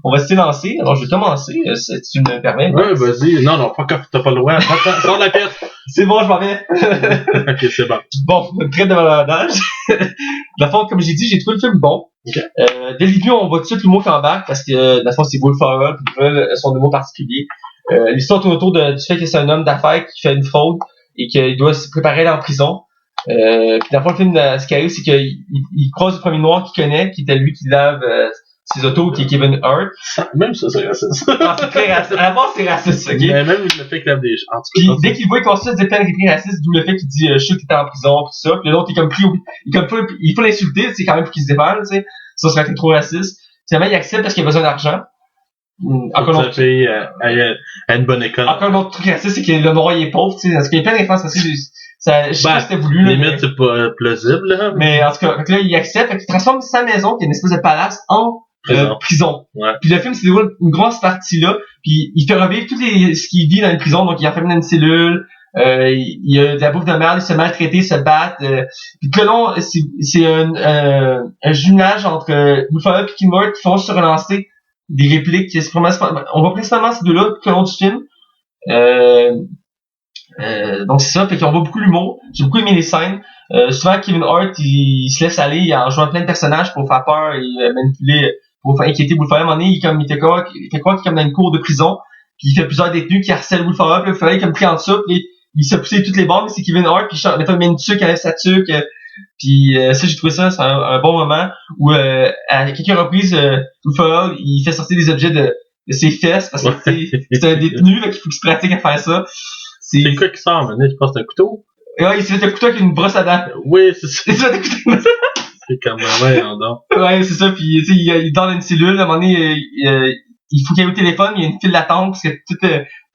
on va se lancer. Alors, je vais commencer, si tu me permets. Ouais, vas-y. Non, fuck off, t'as pas le droit. Sors la pièce. C'est bon, je m'en vais. Ok, c'est bon. Bon, très de malade. De la fond, comme j'ai dit, j'ai trouvé le film bon. Okay. Dès le début, on voit tout de suite l'humour qui embarque parce que, de la fond, c'est Will Ferrell, puis son humour particulier. L'histoire tourne autour du fait que c'est un homme d'affaires qui fait une fraude et qu'il doit se préparer à aller en prison. Puis dans le fond, le film, ce qui arrive, c'est qu'il croise le premier noir qu'il connaît, qui était lui qui lave ses autos, qui est Kevin Hart. Même ça, c'est raciste. Non, c'est très raciste. À la base, c'est raciste, ok? Mais même le fait qu'il lave des gens. Puis dès qu'il voit qu'il continue à dire plein de répliques racistes, d'où le fait qu'il dit je suis sûr que t'es en prison, pis tout ça. Puis l'autre, il faut l'insulter, c'est quand même pour qu'il se défende, tu sais. Ça serait trop raciste. Finalement, il accepte parce qu'il a besoin d'argent. Encore sa fille à une bonne école. Encore un autre truc raciste, c'est que le noir il est pauvre, tu sais. Parce qu'il y a plein de références racistes. Je sais pas si c'était voulu. Limite, c'est pas plausible, là. Mais en tout cas, là, il accepte, fait qu'il transforme sa maison, qui est une espèce de palace, en prison. Ouais. Puis le film se déroule une grosse partie là, puis il fait revivre ce qu'il vit dans une prison, donc il enferme dans une cellule, il y a de la bouffe de merde, il se maltraité, se battre. Puis tout le long, c'est un jumelage entre Buffalo et Kevin Hart qui font se relancer des répliques. On voit principalement ces deux-là tout le long du film. Donc c'est ça, fait qu'on voit beaucoup l'humour. J'ai beaucoup aimé les scènes. Souvent Kevin Hart il se laisse aller en jouant plein de personnages pour faire peur et manipuler, pour faire inquiéter Will Ferrell. À un moment donné, il fait croire qu'il est comme dans une cour de prison, puis il fait plusieurs détenus qui harcèlent Will Ferrell, puis Will Ferrell est comme pris en dessous, puis il s'est poussé toutes les bords, mais c'est Kevin Hart, puis mettons il met une tuque, il enlève sa tuque, puis ça j'ai trouvé ça, c'est un bon moment où à quelques reprises Will Ferrell il fait sortir des objets de ses fesses parce que c'est un détenu, fait qu'il faut qu'il se pratique à faire ça. C'est quoi qui sort maintenant? Tu penses que c'est un couteau? Ouais, il s'est fait un couteau avec une brosse à dents. Oui, c'est ça. Il s'est fait un couteau. C'est quand même, ouais, en dehors. Ouais, c'est ça, puis tu sais, il est dans une cellule, à un moment donné, il faut qu'il aille au téléphone, il y a une file d'attente,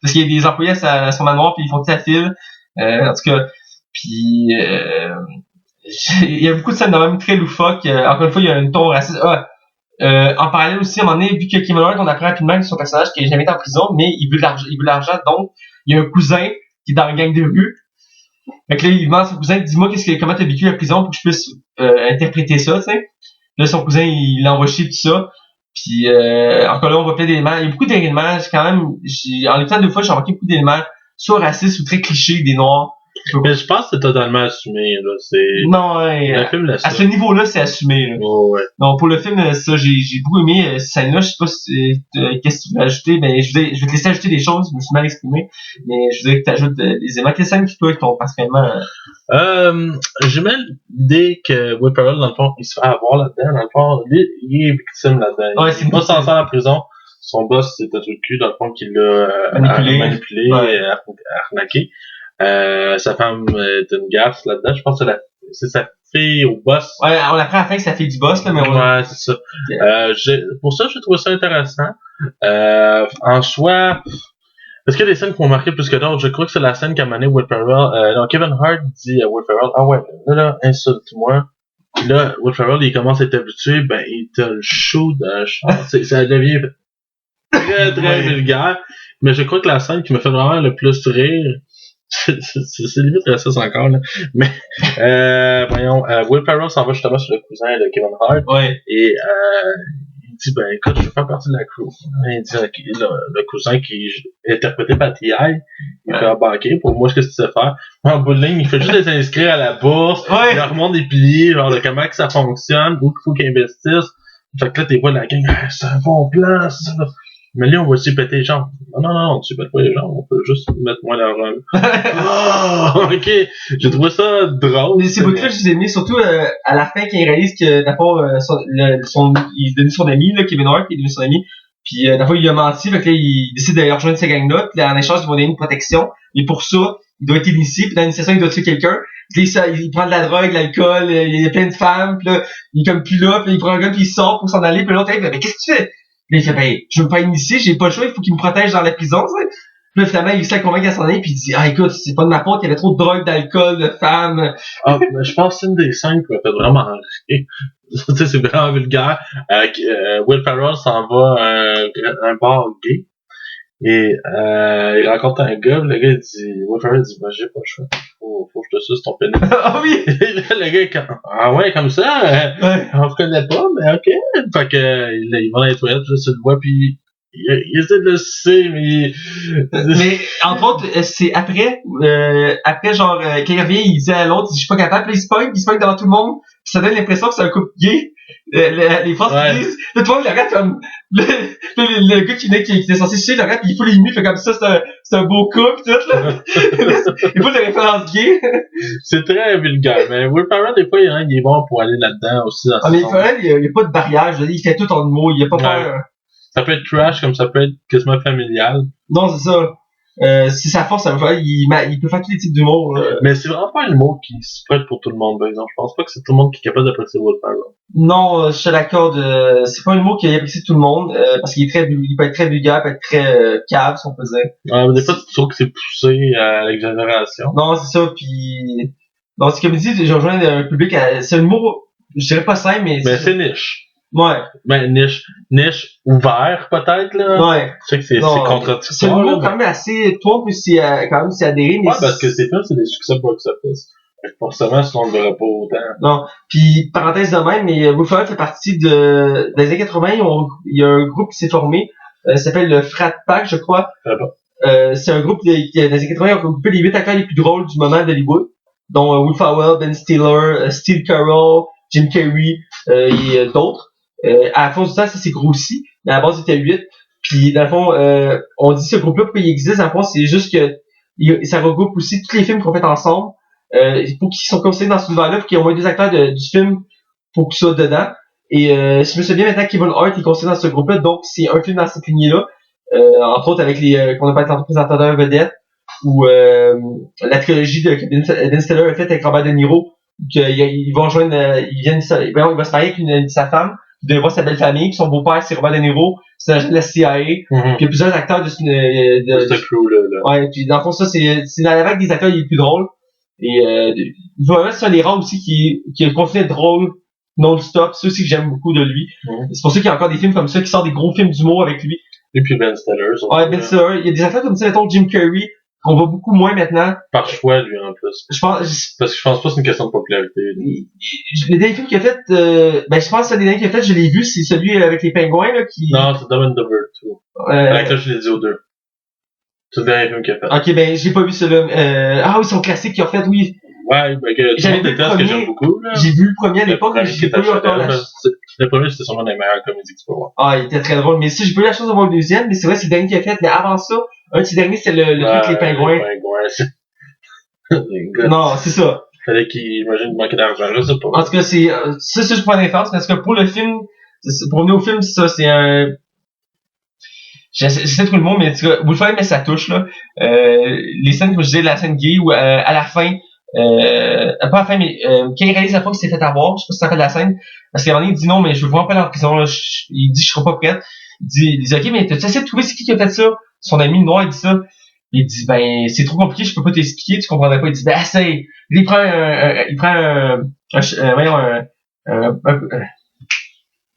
parce qu'il y a des employés à son manoir, puis ils font toute la file. En tout cas, puis il y a beaucoup de scènes de même très loufoques. Encore une fois, il y a une ton raciste. En parallèle aussi, à un moment donné, vu que Kevin Hart, on apprend rapidement que son personnage qui est jamais été en prison, mais il veut de l'argent, donc il y a un cousin qui est dans une gang de rue. Fait que là, il demande à son cousin, dis-moi comment t'as vécu la prison pour que je puisse interpréter ça, tu sais. Là, son cousin, il l'envoie chier tout ça. Puis encore là, on voit plein d'éléments. Il y a beaucoup d'éléments, quand même, en l'écoutant deux fois, j'ai remarqué beaucoup d'éléments, soit racistes ou très clichés des Noirs. Mais je pense que c'est totalement assumé, là. Non, ouais, le film à ce niveau-là, c'est assumé, là. Oh, ouais. Donc, pour le film, ça, j'ai beaucoup aimé cette scène-là. Je sais pas si, qu'est-ce que tu veux ajouter. Ben, je vais te laisser ajouter des choses. Je me suis mal exprimé. Mais je voudrais que tu ajoutes des éléments. Quelles scènes qui, toi, qui t'ont particulièrement... J'aimais l'idée que Will Ferrell, dans le fond, il se fait avoir là-dedans. Dans le fond, lui, il est victime là-dedans. Ouais, il est pas censé aller en prison. Son boss, c'est un truc de cul, dans le fond, qui l'a manipulé ouais. et arnaqué. Sa femme est une gaffe là-dedans. Je pense que c'est sa fille au boss. Ouais, on apprend à la fin que ça fait du boss, là, mais ouais, c'est ça. Okay. Pour ça, j'ai trouvé ça intéressant. En soi, est-ce qu'il y a des scènes qui m'ont marqué plus que d'autres? Je crois que c'est la scène qu'a mené Will Ferrell. Non, Kevin Hart dit à Will Ferrell, ah ouais, là, insulte-moi. Puis là, Will Ferrell, il commence à être habitué, ben, il te le shoot ça devient très, très vulgaire. Mais je crois que la scène qui me fait vraiment le plus rire, c'est limite raciste encore, là. Mais, voyons, Will Ferrell s'en va justement sur le cousin de Kevin Hart. Ouais. Et, il dit, ben, écoute, je veux faire partie de la crew. Il dit, le cousin qui est interprété par T.I., il fait embarquer. Pour moi, qu'est-ce que tu sais faire? En bout de ligne, il fait juste les inscrire à la bourse. Il leur montre des piliers, genre, de comment que ça fonctionne, où il faut qu'ils investissent. Fait que là, t'es pas la gang, c'est un bon plan, ça. Mais là, on va aussi péter les jambes. Non, tu pètes pas les jambes, on peut juste mettre moins d'argent. Oh, ok. J'ai trouvé ça drôle. Mais ces bouts-là, je les ai mis surtout à la fin quand il réalise que d'abord il est devenu son ami, là, Kevin Hart, qui est devenu son ami. Puis d'abord il a menti, fait que là, il décide de rejoindre ces gangs-là. Puis là, en échange, ils vont donner une protection. Et pour ça, il doit être initié. Puis dans l'initiation, il doit tuer quelqu'un. Puis là, il prend de la drogue, de l'alcool, il y a plein de femmes. Puis là, il est comme plus là. Puis là, il prend un gun, puis il sort pour s'en aller. Puis l'autre, il fait, mais qu'est-ce que tu fais? Puis il fait, ben, je veux pas initier, j'ai pas le choix, il faut qu'il me protège dans la prison, tu sais. Puis là, finalement, il se convainc à s'en aller, puis il dit, ah, écoute, c'est pas de ma faute, il y avait trop de drogue, d'alcool, de femmes. Ah, mais je pense que c'est une des scènes qui m'a fait vraiment rire. Tu sais, c'est vraiment vulgaire. Will Ferrell s'en va à un bar gay. Et, il rencontre un gars, le gars, il dit, Will Ferrell dit, ben, j'ai pas le choix. Faut que je te suce ton pénis. Ah oui! Le gars est comme, ah ouais, comme ça, on se connaît pas, mais ok. Fait que, il va dans les toilettes, là, tu le vois, puis il essaie de le sucer, mais... Mais, entre autres, c'est après genre, quand il revient, il dit à l'autre, je suis pas capable, puis il se pogne devant tout le monde, puis ça donne l'impression que c'est un couple gay. Les phrases qu'ils disent, là, tout le monde le regarde comme, le gars qui était censé sucer, le regarde, pis il faut les nuits, fait comme ça, c'est un beau couple, tout, là. Il faut des références gays. C'est très vulgaire, mais Will Ferrell, des fois, il est bon pour aller là-dedans aussi. Ah, mais Ferrell, il y a pas de barrière, je veux dire, il fait tout en mots, il a pas peur. Ça peut être trash, comme ça peut être quasiment familial. Non, c'est ça. Si sa force, il peut faire tous les types d'humour. Mais c'est vraiment pas un humour qui se prête pour tout le monde, par exemple. Je pense pas que c'est tout le monde qui est capable d'apprécier Will Ferrell. Non, je te l'accorde. C'est pas un humour qui apprécie tout le monde, parce qu'il peut être très vulgaire, il peut être très cave, si on peut dire. Mais des fois, tu trouves que c'est poussé à l'exagération. Non, c'est ça. Puis, non, c'est comme je dis, j'ai rejoint un public. C'est un humour, je dirais pas simple, mais. Mais c'est niche. Ouais. Ben, niche ouvert, peut-être, là. Ouais. Je sais que c'est contradictoire. C'est un humour quand même assez, toi, puis quand même, c'est adhéré, mais. Ouais, parce que ces films, c'est des succès box-office. Forcément, sinon, on le verra pas autant. Non. Puis, parenthèse de même, mais Will Ferrell fait partie des années 80, il y a un groupe qui s'est formé, ça s'appelle le Frat Pack, je crois. C'est un groupe qui, dans les années 80, a regroupé les 8 acteurs les plus drôles du moment d'Hollywood, dont Will Ferrell, Ben Stiller, Steve Carell, Jim Carrey, et d'autres. À la fin du temps, ça s'est grossi, mais à la base, il était 8. Puis, dans le fond, on dit ce groupe-là, pourquoi il existe, dans le fond, c'est juste que ça regroupe aussi tous les films qu'on fait ensemble. Pour qu'ils sont considérés dans ce univers-là, pour qu'il y ait au moins 2 acteurs du film pour qu'ils soient dedans. Et si je me souviens bien maintenant, Kevin Hart est considéré dans ce groupe-là, donc c'est un film dans cette lignée-là. Entre autres avec qu'on appelle tantôt présentateur vedette, ou la trilogie que Ben Stiller a faite avec Robert De Niro, qu'ils vont rejoindre, il va se marier avec sa femme, il devait voir sa belle famille, puis son beau-père c'est Robert De Niro, c'est l'agent de la CIA, puis il y a plusieurs acteurs de ce crew-là. Ouais, puis dans le fond ça c'est dans la vague des acteurs les plus drôles. Et vraiment, c'est un des rares aussi qui continue d'être drôle non-stop. C'est aussi que j'aime beaucoup de lui. C'est pour ça qu'il y a encore des films comme ça qui sortent des gros films d'humour avec lui. Et puis Ben Stiller. Ouais, Ben Stiller. Il y a des acteurs comme ça, mettons Jim Carrey, qu'on voit beaucoup moins maintenant. Par choix, lui, en plus. Parce que je pense pas que c'est une question de popularité. Les derniers films qu'il a fait, je pense que le dernier qu'il a fait, je l'ai vu, c'est celui avec les pingouins, là, qui... Non, c'est Dumb and Dumber 2. Là, je l'ai dit aux deux. C'est le dernier film qu'il a fait. Ok, ben, j'ai pas vu celui-là. Ah oui, son classique qu'il a fait, oui. Ouais, ben, que tout le monde déteste, que j'aime beaucoup, là. J'ai vu le premier à l'époque, mais j'ai pas eu encore le premier, c'était sûrement des meilleures comédies que tu peux voir. Ah, il était très drôle, mais si j'ai pas eu la chance de voir le deuxième, mais c'est vrai, c'est le dernier qu'il a fait, mais avant ça, un de ses derniers, c'est le truc avec les pingouins. Non, c'est ça. Fallait qu'il, imagine, il manquait d'argent, je sais pas. En tout cas, c'est je prends l'importance, parce que pour le film, pour venir au film, ça, c'est un, j'essaie de trouver le mot, mais en tout cas, vous le faites, mais ça touche, là. Les scènes, comme je disais, la scène gay, où, à la fin, pas à la fin, mais, quand il réalise la fois qu'il s'est fait avoir, je sais pas si ça fait de la scène, parce qu'à un moment donné, il dit non, mais je veux vraiment pas aller en prison, là, il dit, je serai pas prête. Il dit, ok, mais t'as essayé de trouver c'est qui a fait ça? Son ami noir, il dit ça. Il dit, ben, c'est trop compliqué, je peux pas t'expliquer, tu comprendrais pas. Il dit, ben, essaye. Il prend un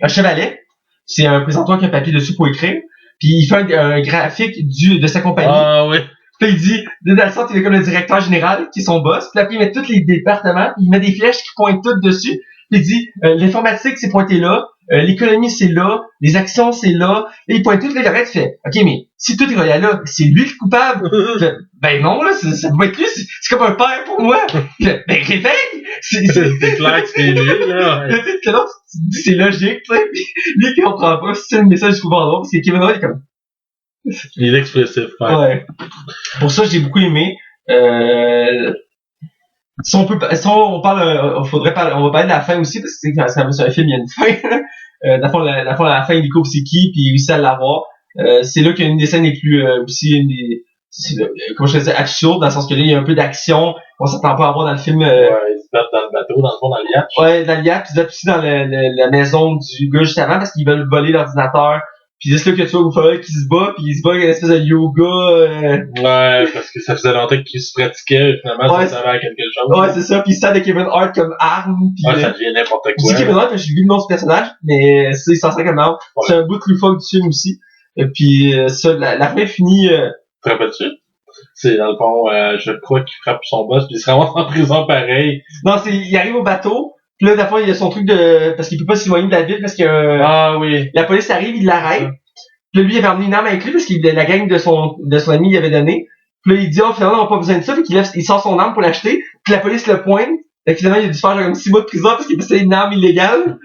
chevalet. C'est un présentoir qui a un papier dessus pour écrire. Puis il fait un graphique de sa compagnie. Ah, oui. Puis il dit, dans le sens, il est comme le directeur général, qui est son boss. Puis après, il met tous les départements, puis il met des flèches qui pointent toutes dessus. Puis il dit, l'informatique, c'est pointé là. L'économie, c'est là. Les actions, c'est là. Et il pointe toutes les arrêts, il fait, OK, mais si tout est relié là, c'est lui le coupable. Ben non, là, ça peut être lui, c'est comme un père pour moi. Ben réveille! C'est clair que c'est lui, là. Que non, tu dis c'est logique, tu sais. Lui qui comprend pas, c'est le message du pouvoir drôle, parce que Kevin Hart est comme... Il est expressif, ouais. Pour ça, j'ai beaucoup aimé. Si on parle, on va parler de la fin aussi, parce que c'est un film, il y a une fin. Dans le fond, à la fin, il découvre c'est qui, puis il réussit à l'avoir. C'est là qu'il y a une des scènes les plus, comme je disais, absurde, dans le sens que là, il y a un peu d'action, on s'attend pas à voir dans le film. Ouais, ils se battent dans le bateau, dans le fond, dans le yacht. Ouais, dans le yacht, puis ils se battent aussi dans la maison du gars juste avant, parce qu'ils veulent voler l'ordinateur. Puis c'est là que tu vois Woofala qui se bat, puis il se bat avec une espèce de yoga. Ouais, parce que ça faisait longtemps qu'il se pratiquait, et finalement, ouais, ça servait à quelque chose. Ouais, c'est ça, puis il sert de Kevin Hart comme arme. Puis, ouais, ça devient n'importe quoi. Je dis Kevin Hart parce que j'ai vu le nom du personnage, mais c'est s'en sert comme arme. Ouais. C'est un bout de loufoque du film aussi. Et puis ça, la fin finit... Te rappelles-tu? C'est dans le fond, je crois qu'il frappe son boss, puis il se ramasse en prison pareil. Non, il arrive au bateau. Puis là, d'abord, il y a son truc parce qu'il peut pas s'éloigner de la ville parce que ah oui. La police arrive, il l'arrête. Ouais. Puis là, lui, il avait emmené une arme avec lui parce que la gang de son ami il avait donné. Puis là, il dit, oh, finalement, on n'a pas besoin de ça. Puis il sort son arme pour l'acheter. Puis la police le pointe. Fait que finalement, il a dû faire comme 6 mois de prison parce qu'il possédait une arme illégale.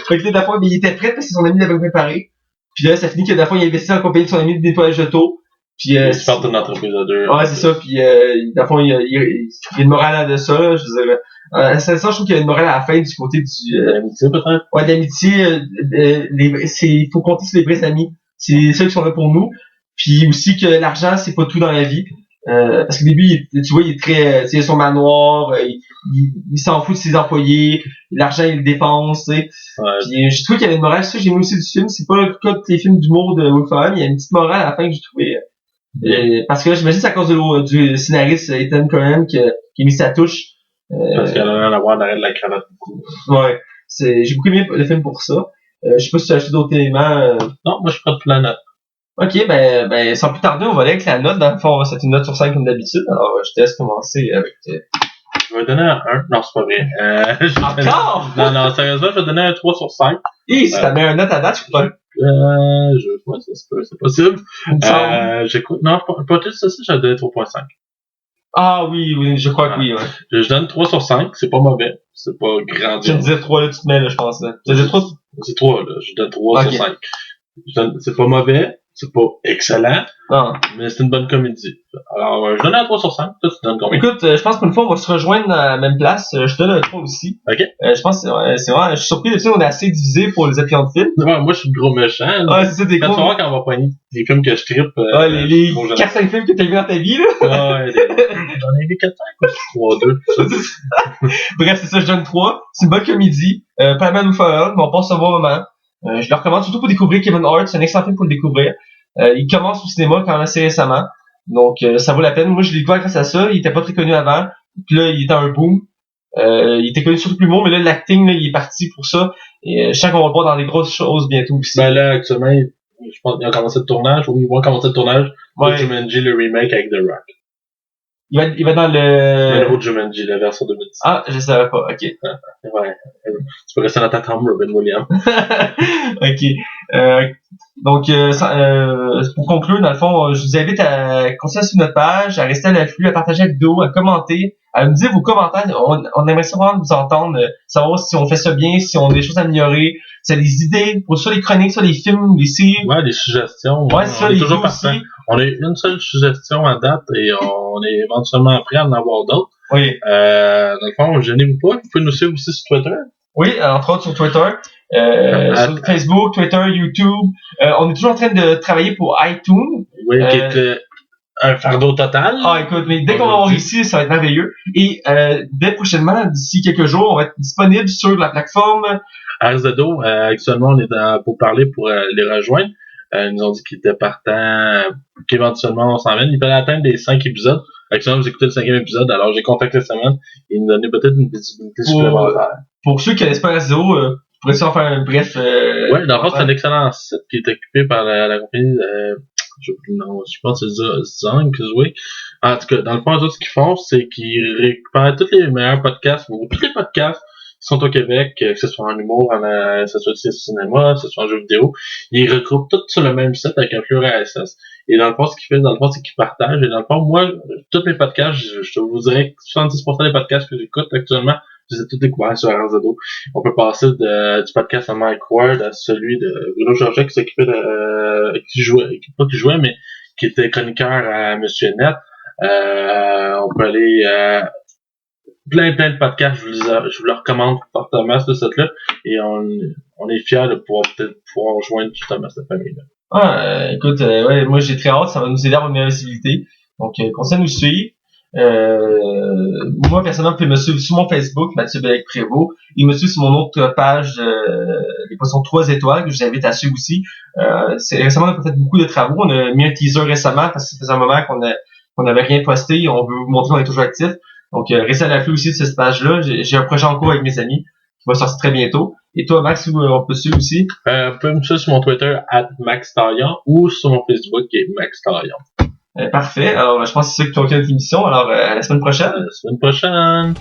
Fait que là, d'abord, il était prêt parce que son ami l'avait préparé. Puis là, ça finit que d'abord, il a investi en compagnie de son ami de nettoyage d'auto. Puis il part d'une entreprise à deux. Ouais, c'est ça. Puis d'abord, il y a une morale de ça, là. Je veux dire, je trouve qu'il y a une morale à la fin du côté l'amitié, peut-être? Ouais, l'amitié, il faut compter sur les vrais amis. C'est ceux qui sont là pour nous. Puis aussi que l'argent, c'est pas tout dans la vie. Parce qu'au début, tu vois, il est très, il a son manoir, il s'en fout de ses employés, l'argent, il le dépense, tu sais. Ouais. Puis je trouve qu'il y avait une morale, ça, j'ai aimé aussi du film. C'est pas le cas de les films d'humour de Woofala, mais il y a une petite morale à la fin que j'ai trouvé. Parce que j'imagine que c'est à cause du scénariste Ethan Cohen qui a mis sa touche. Parce qu'elle a rien à voir derrière de la cravate beaucoup. Ouais. J'ai beaucoup aimé le film pour ça. Je sais pas si tu as acheté d'autres éléments. Non, moi je prends toute la note. Ok, ben, sans plus tarder, on va aller avec la note. Dans le fond, c'est une note sur 5 comme d'habitude. Alors, je te laisse commencer avec... Je vais donner un 1. Non, c'est pas vrai. Encore? Non, sérieusement, je vais donner un 3 sur 5. Si t'as mis un note à date, je crois. Ouais, c'est possible. J'écoute. Non, pas tout ça, je vais donner 3.5. Ah oui, je crois que oui, ouais. Je donne 3 sur 5, c'est pas mauvais. C'est pas grandiose. Tu me disais 3 là, tu te mets là, je pense. Là. Tu disais 3? C'est 3 là, je donne 3 sur 5. C'est pas mauvais, c'est pas excellent, mais c'est une bonne comédie. Alors, je donne un 3 sur 5. Toi, tu donnes combien? Écoute, je pense qu'une fois, on va se rejoindre à la même place. Je donne un 3 aussi. Ok. Je pense que c'est vrai, je suis surpris de ça, on est assez divisé pour les opinions de films. Ouais, moi, je suis le gros méchant. Ouais, c'est ça, t'es gros. Quand tu vas voir quand on va poigner les films que je trippe. Ouais, les 4-5 films que t'as vu dans ta vie, là. Ouais, j'en ai vu 4-5 ou 3-2. Bref, c'est ça, je donne 3. C'est une bonne comédie. Pas mal Woofala, mais on passe un bon moment. Je le recommande surtout pour découvrir Kevin Hart. C'est un excellent film pour le découvrir. Il commence au cinéma quand même assez récemment. Donc, ça vaut la peine. Moi, je l'ai découvert grâce à ça. Il était pas très connu avant. Puis là, il était un boom. Il était connu surtout plus l'humour, mais là, l'acting, là, il est parti pour ça. Et je sens qu'on va le voir dans des grosses choses bientôt aussi. Ben là, actuellement, je pense qu'il a commencé le tournage, ou ils vont commencer le tournage de Jumanji, le remake avec The Rock. Il va dans le nouveau Jumanji, la version 2010. Ah, je savais pas, ok. Ouais. Tu peux rester dans ta tombe, Robin Williams. Ok. Donc, pour conclure, dans le fond, je vous invite à continuer sur notre page, à rester à l'afflux, à partager la vidéo, à commenter, à nous dire vos commentaires. On aimerait vraiment vous entendre, savoir si on fait ça bien, si on a des choses à améliorer, si on a des idées, pour soit les chroniques, soit les films, les séries. Ouais, des suggestions. Ouais, c'est ça, les toujours partant. On a une seule suggestion à date et on est éventuellement prêt à en avoir d'autres. Oui. Dans le fond, gênez-vous pas. Vous pouvez nous suivre aussi sur Twitter. Oui, entre autres sur Twitter, sur Facebook, Twitter, YouTube. On est toujours en train de travailler pour iTunes. Oui, qui est un fardeau total. Ah, écoute, mais dès qu'on va avoir ici, ça va être merveilleux. Et dès prochainement, d'ici quelques jours, on va être disponible sur la plateforme. RZO, actuellement, on est pour parler pour les rejoindre. Ils nous ont dit qu'ils étaient partants, qu'éventuellement on s'en vienne. Ils peuvent atteindre les 5 épisodes. Actuellement, vous écoutez le 5e épisode, alors j'ai contacté cette semaine et ils nous donnaient peut-être une visibilité supplémentaire. Pour ceux qui connaissent pas RZO, vous pourrez en faire un bref... ouais, dans le fond, c'est un excellent site qui est occupé par la compagnie... je pense que c'est Zang. En tout cas, dans le fond, eux autres, ce qu'ils font, c'est qu'ils récupèrent tous les meilleurs podcasts, ou tous les podcasts qui sont au Québec, que ce soit en humour, que ce soit au cinéma, que ce soit en jeu vidéo. Ils regroupent tout sur le même site avec un flux RSS. Et dans le fond, ce qu'ils font, c'est qu'ils partagent. Et dans le fond, moi, tous mes podcasts, je vous dirais que 70% des podcasts que j'écoute actuellement, je les ai tous découverts sur RZO. On peut passer du podcast de Mike Ward à celui de Bruno Georget qui s'occupait qui jouait, mais qui était chroniqueur à Monsieur Net. On peut aller plein de podcasts, je vous le recommande fortement ce site-là. Et on est fiers de pouvoir rejoindre justement cette famille-là. Écoute, ouais, moi j'ai très hâte, ça va nous aider à avoir une meilleure visibilité. Donc, continuez à nous suivre. Moi, personnellement, vous pouvez me suivre sur mon Facebook, Mathieu Bellec-Prévost. Il me suit sur mon autre page, les poissons 3 étoiles, que je vous invite à suivre aussi. Récemment, on a fait beaucoup de travaux. On a mis un teaser récemment parce que ça faisait un moment qu'on n'avait rien posté. On veut vous montrer qu'on est toujours actif. Donc, restez à l'afflux aussi de cette page-là. J'ai un projet en cours avec mes amis qui va sortir très bientôt. Et toi, Max, où on peut suivre aussi? Vous pouvez me suivre sur mon Twitter, @MaxTarian, ou sur mon Facebook, qui est MaxTarian. Parfait. Alors, je pense que c'est ça qui conclut notre émission. Alors, à la semaine prochaine. À la semaine prochaine.